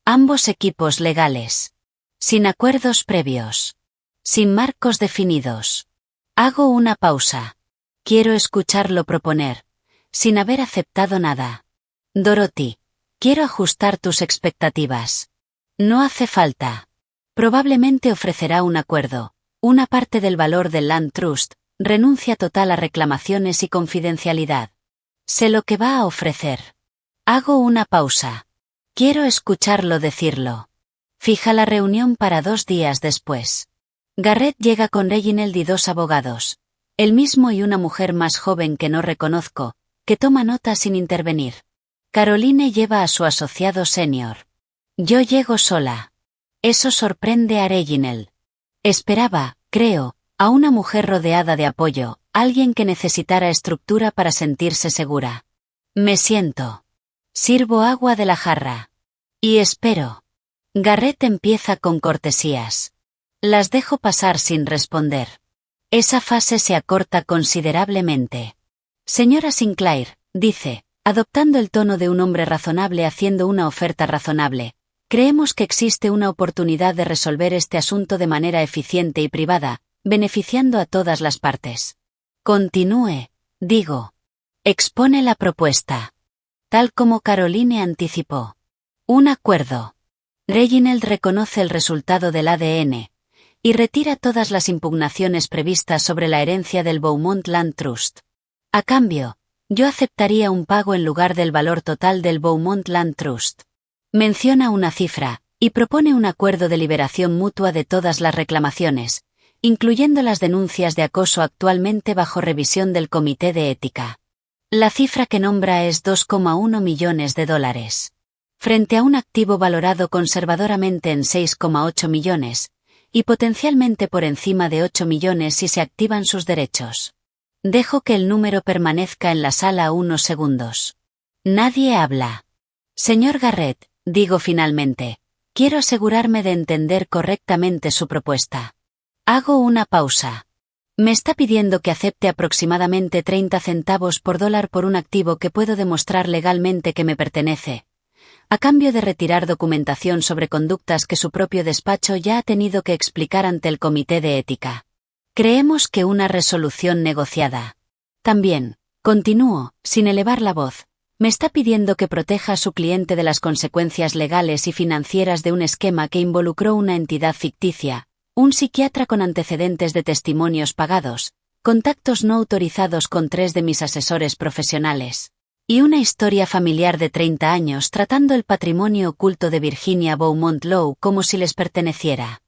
Ambos equipos legales. Sin acuerdos previos. Sin marcos definidos. Hago una pausa. Quiero escucharlo proponer, sin haber aceptado nada. Dorothy, quiero ajustar tus expectativas. No hace falta. Probablemente ofrecerá un acuerdo. Una parte del valor del Land Trust, renuncia total a reclamaciones y confidencialidad. Sé lo que va a ofrecer. Hago una pausa. Quiero escucharlo decirlo. Fija la reunión para 2 días después. Garrett llega con Reginald y 2 abogados. El mismo y una mujer más joven que no reconozco, que toma nota sin intervenir. Caroline lleva a su asociado senior. Yo llego sola. Eso sorprende a Reginald. Esperaba, creo, a una mujer rodeada de apoyo, alguien que necesitara estructura para sentirse segura. Me siento. Sirvo agua de la jarra. Y espero. Garrett empieza con cortesías. Las dejo pasar sin responder. Esa fase se acorta considerablemente. Señora Sinclair, dice, adoptando el tono de un hombre razonable haciendo una oferta razonable. Creemos que existe una oportunidad de resolver este asunto de manera eficiente y privada, beneficiando a todas las partes. Continúe, digo. Expone la propuesta. Tal como Caroline anticipó. Un acuerdo. Reginald reconoce el resultado del ADN y retira todas las impugnaciones previstas sobre la herencia del Beaumont Land Trust. A cambio, yo aceptaría un pago en lugar del valor total del Beaumont Land Trust. Menciona una cifra, y propone un acuerdo de liberación mutua de todas las reclamaciones, incluyendo las denuncias de acoso actualmente bajo revisión del Comité de Ética. La cifra que nombra es $2,1 millones. Frente a un activo valorado conservadoramente en 6,8 millones, y potencialmente por encima de 8 millones si se activan sus derechos. Dejo que el número permanezca en la sala unos segundos. Nadie habla. Señor Garrett, digo finalmente, quiero asegurarme de entender correctamente su propuesta. Hago una pausa. Me está pidiendo que acepte aproximadamente 30 centavos por dólar por un activo que puedo demostrar legalmente que me pertenece, a cambio de retirar documentación sobre conductas que su propio despacho ya ha tenido que explicar ante el Comité de Ética. Creemos que una resolución negociada. También, continúo, sin elevar la voz, me está pidiendo que proteja a su cliente de las consecuencias legales y financieras de un esquema que involucró una entidad ficticia, un psiquiatra con antecedentes de testimonios pagados, contactos no autorizados con 3 de mis asesores profesionales, y una historia familiar de 30 años tratando el patrimonio oculto de Virginia Beaumont Lowe como si les perteneciera.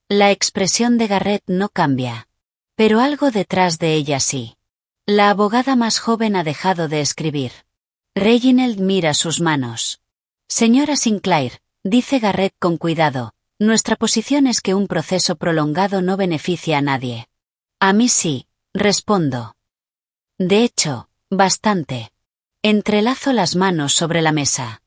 La expresión de Garrett no cambia. Pero algo detrás de ella sí. La abogada más joven ha dejado de escribir. Reginald mira sus manos. Señora Sinclair, dice Garrett con cuidado, nuestra posición es que un proceso prolongado no beneficia a nadie. A mí sí, respondo. De hecho, bastante. Entrelazo las manos sobre la mesa.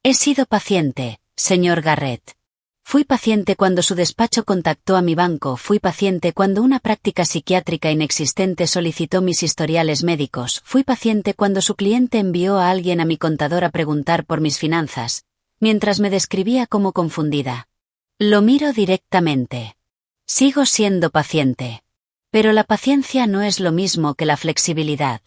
He sido paciente, señor Garrett. Fui paciente cuando su despacho contactó a mi banco, fui paciente cuando una práctica psiquiátrica inexistente solicitó mis historiales médicos, fui paciente cuando su cliente envió a alguien a mi contador a preguntar por mis finanzas, mientras me describía como confundida. Lo miro directamente. Sigo siendo paciente. Pero la paciencia no es lo mismo que la flexibilidad.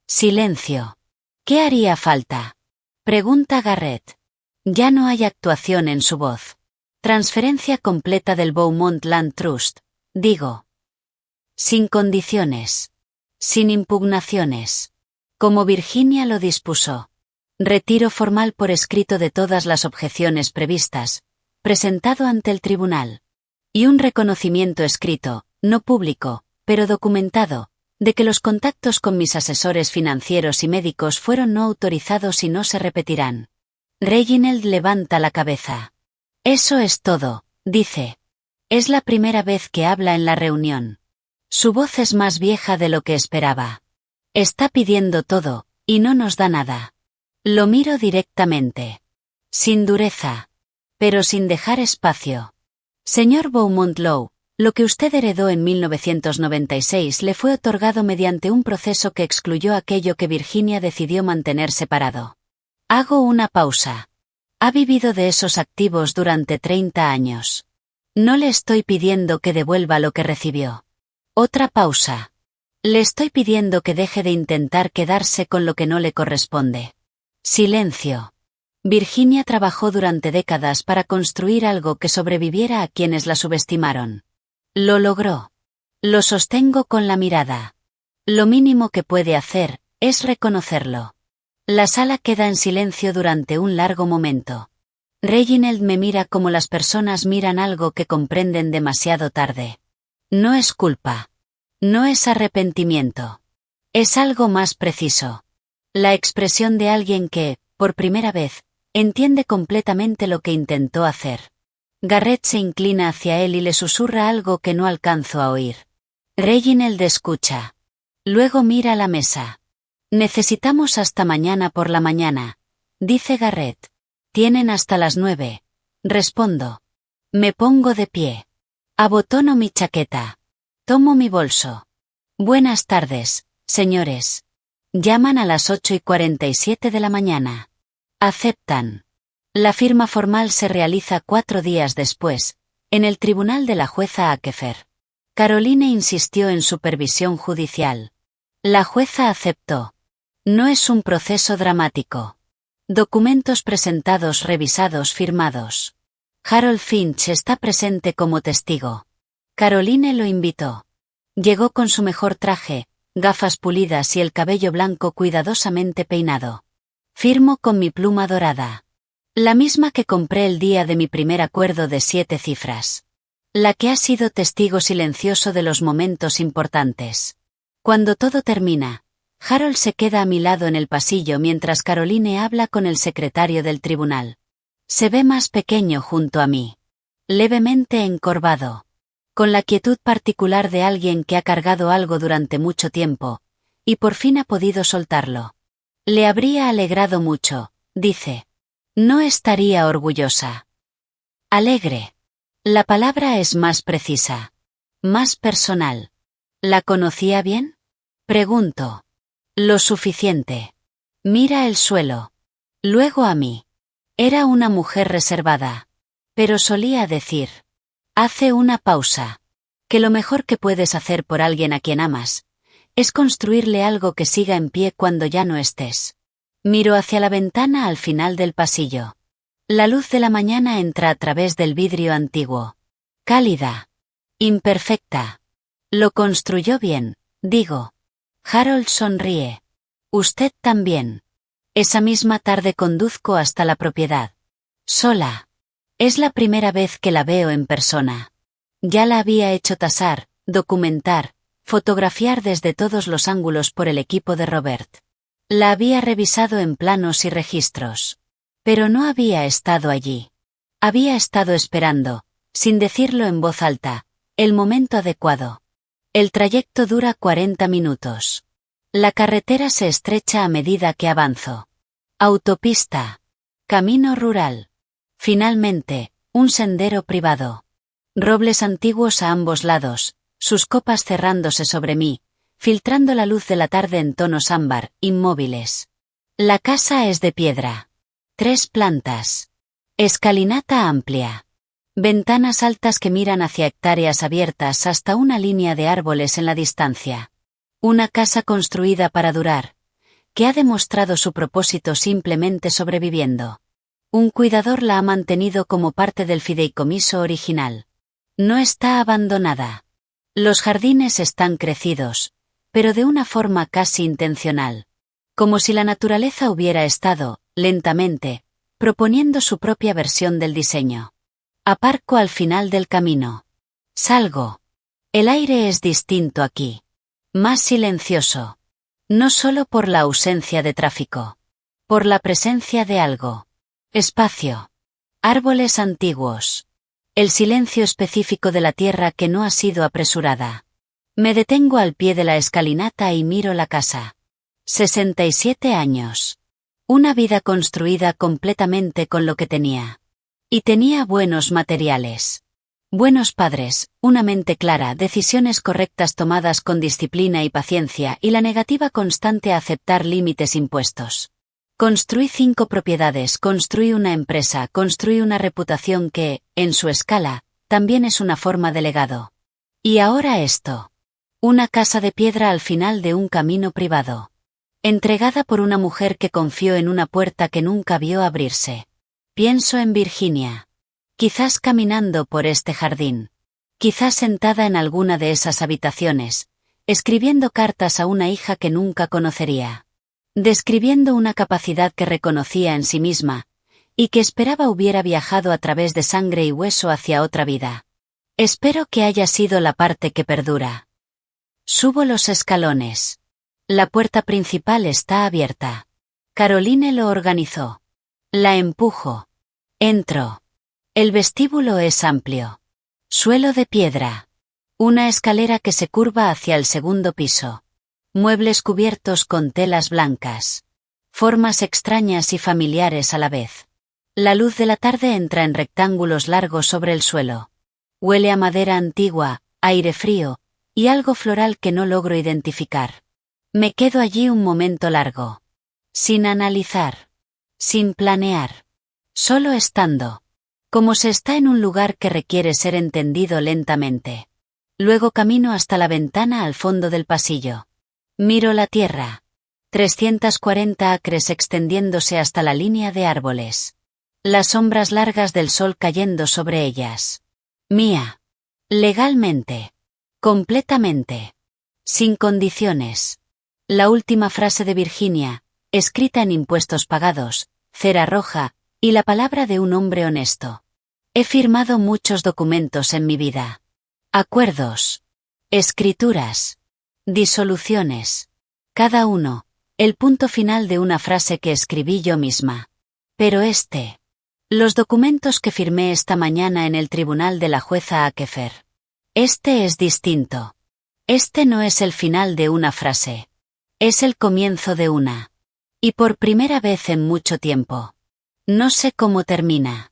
Silencio. ¿Qué haría falta? Pregunta Garrett. Ya no hay actuación en su voz. Transferencia completa del Beaumont Land Trust, digo. Sin condiciones. Sin impugnaciones. Como Virginia lo dispuso. Retiro formal por escrito de todas las objeciones previstas, presentado ante el tribunal. Y un reconocimiento escrito, no público, pero documentado, de que los contactos con mis asesores financieros y médicos fueron no autorizados y no se repetirán. Reginald levanta la cabeza. Eso es todo, dice. Es la primera vez que habla en la reunión. Su voz es más vieja de lo que esperaba. Está pidiendo todo, y no nos da nada. Lo miro directamente. Sin dureza. Pero sin dejar espacio. Señor Beaumont Lowe, lo que usted heredó en 1996 le fue otorgado mediante un proceso que excluyó aquello que Virginia decidió mantener separado. Hago una pausa. Ha vivido de esos activos durante 30 años. No le estoy pidiendo que devuelva lo que recibió. Otra pausa. Le estoy pidiendo que deje de intentar quedarse con lo que no le corresponde. Silencio. Virginia trabajó durante décadas para construir algo que sobreviviera a quienes la subestimaron. Lo logró. Lo sostengo con la mirada. Lo mínimo que puede hacer es reconocerlo. La sala queda en silencio durante un largo momento. Reginald me mira como las personas miran algo que comprenden demasiado tarde. No es culpa. No es arrepentimiento. Es algo más preciso. La expresión de alguien que, por primera vez, entiende completamente lo que intentó hacer. Garrett se inclina hacia él y le susurra algo que no alcanzo a oír. Reginald escucha. Luego mira la mesa. Necesitamos hasta mañana por la mañana, dice Garrett. Tienen hasta las 9. Respondo. Me pongo de pie. Abotono mi chaqueta. Tomo mi bolso. Buenas tardes, señores. Llaman a las 8:47 de la mañana. Aceptan. La firma formal se realiza 4 días después, en el tribunal de la jueza Akefer. Caroline insistió en supervisión judicial. La jueza aceptó. No es un proceso dramático. Documentos presentados, revisados, firmados. Harold Finch está presente como testigo. Caroline lo invitó. Llegó con su mejor traje, gafas pulidas y el cabello blanco cuidadosamente peinado. Firmo con mi pluma dorada. La misma que compré el día de mi primer acuerdo de 7 cifras. La que ha sido testigo silencioso de los momentos importantes. Cuando todo termina, Harold se queda a mi lado en el pasillo mientras Caroline habla con el secretario del tribunal. Se ve más pequeño junto a mí. Levemente encorvado. Con la quietud particular de alguien que ha cargado algo durante mucho tiempo, y por fin ha podido soltarlo. Le habría alegrado mucho, dice. No estaría orgullosa. Alegre. La palabra es más precisa. Más personal. ¿La conocía bien? Pregunto. Lo suficiente. Mira el suelo. Luego a mí. Era una mujer reservada. Pero solía decir. Hace una pausa. Que lo mejor que puedes hacer por alguien a quien amas es construirle algo que siga en pie cuando ya no estés. Miro hacia la ventana al final del pasillo. La luz de la mañana entra a través del vidrio antiguo. Cálida. Imperfecta. Lo construyó bien, digo. Harold sonríe. Usted también. Esa misma tarde conduzco hasta la propiedad. Sola. Es la primera vez que la veo en persona. Ya la había hecho tasar, documentar, fotografiar desde todos los ángulos por el equipo de Robert. La había revisado en planos y registros. Pero no había estado allí. Había estado esperando, sin decirlo en voz alta, el momento adecuado. El trayecto dura 40 minutos. La carretera se estrecha a medida que avanzo. Autopista. Camino rural. Finalmente, un sendero privado. Robles antiguos a ambos lados, sus copas cerrándose sobre mí, filtrando la luz de la tarde en tonos ámbar, inmóviles. La casa es de piedra. 3 plantas. Escalinata amplia. Ventanas altas que miran hacia hectáreas abiertas hasta una línea de árboles en la distancia. Una casa construida para durar, que ha demostrado su propósito simplemente sobreviviendo. Un cuidador la ha mantenido como parte del fideicomiso original. No está abandonada. Los jardines están crecidos, pero de una forma casi intencional. Como si la naturaleza hubiera estado, lentamente, proponiendo su propia versión del diseño. Aparco al final del camino. Salgo. El aire es distinto aquí. Más silencioso. No solo por la ausencia de tráfico. Por la presencia de algo. Espacio. Árboles antiguos. El silencio específico de la tierra que no ha sido apresurada. Me detengo al pie de la escalinata y miro la casa. 67 años. Una vida construida completamente con lo que tenía. Y tenía buenos materiales. Buenos padres, una mente clara, decisiones correctas tomadas con disciplina y paciencia y la negativa constante a aceptar límites impuestos. Construí 5 propiedades, construí una empresa, construí una reputación que, en su escala, también es una forma de legado. Y ahora esto. Una casa de piedra al final de un camino privado. Entregada por una mujer que confió en una puerta que nunca vio abrirse. Pienso en Virginia. Quizás caminando por este jardín. Quizás sentada en alguna de esas habitaciones, escribiendo cartas a una hija que nunca conocería. Describiendo una capacidad que reconocía en sí misma, y que esperaba hubiera viajado a través de sangre y hueso hacia otra vida. Espero que haya sido la parte que perdura. Subo los escalones. La puerta principal está abierta. Caroline lo organizó. La empujo. Entro. El vestíbulo es amplio. Suelo de piedra. Una escalera que se curva hacia el segundo piso. Muebles cubiertos con telas blancas. Formas extrañas y familiares a la vez. La luz de la tarde entra en rectángulos largos sobre el suelo. Huele a madera antigua, aire frío, y algo floral que no logro identificar. Me quedo allí un momento largo. Sin analizar. Sin planear. Solo estando. Como se está en un lugar que requiere ser entendido lentamente. Luego camino hasta la ventana al fondo del pasillo. Miro la tierra. 340 acres extendiéndose hasta la línea de árboles. Las sombras largas del sol cayendo sobre ellas. Mía. Legalmente. Completamente. Sin condiciones. La última frase de Virginia, escrita en impuestos pagados, cera roja, y la palabra de un hombre honesto. He firmado muchos documentos en mi vida. Acuerdos. Escrituras. Disoluciones. Cada uno, el punto final de una frase que escribí yo misma. Pero los documentos que firmé esta mañana en el tribunal de la jueza Akefer. Este es distinto. Este no es el final de una frase. Es el comienzo de una. Y por primera vez en mucho tiempo. No sé cómo termina.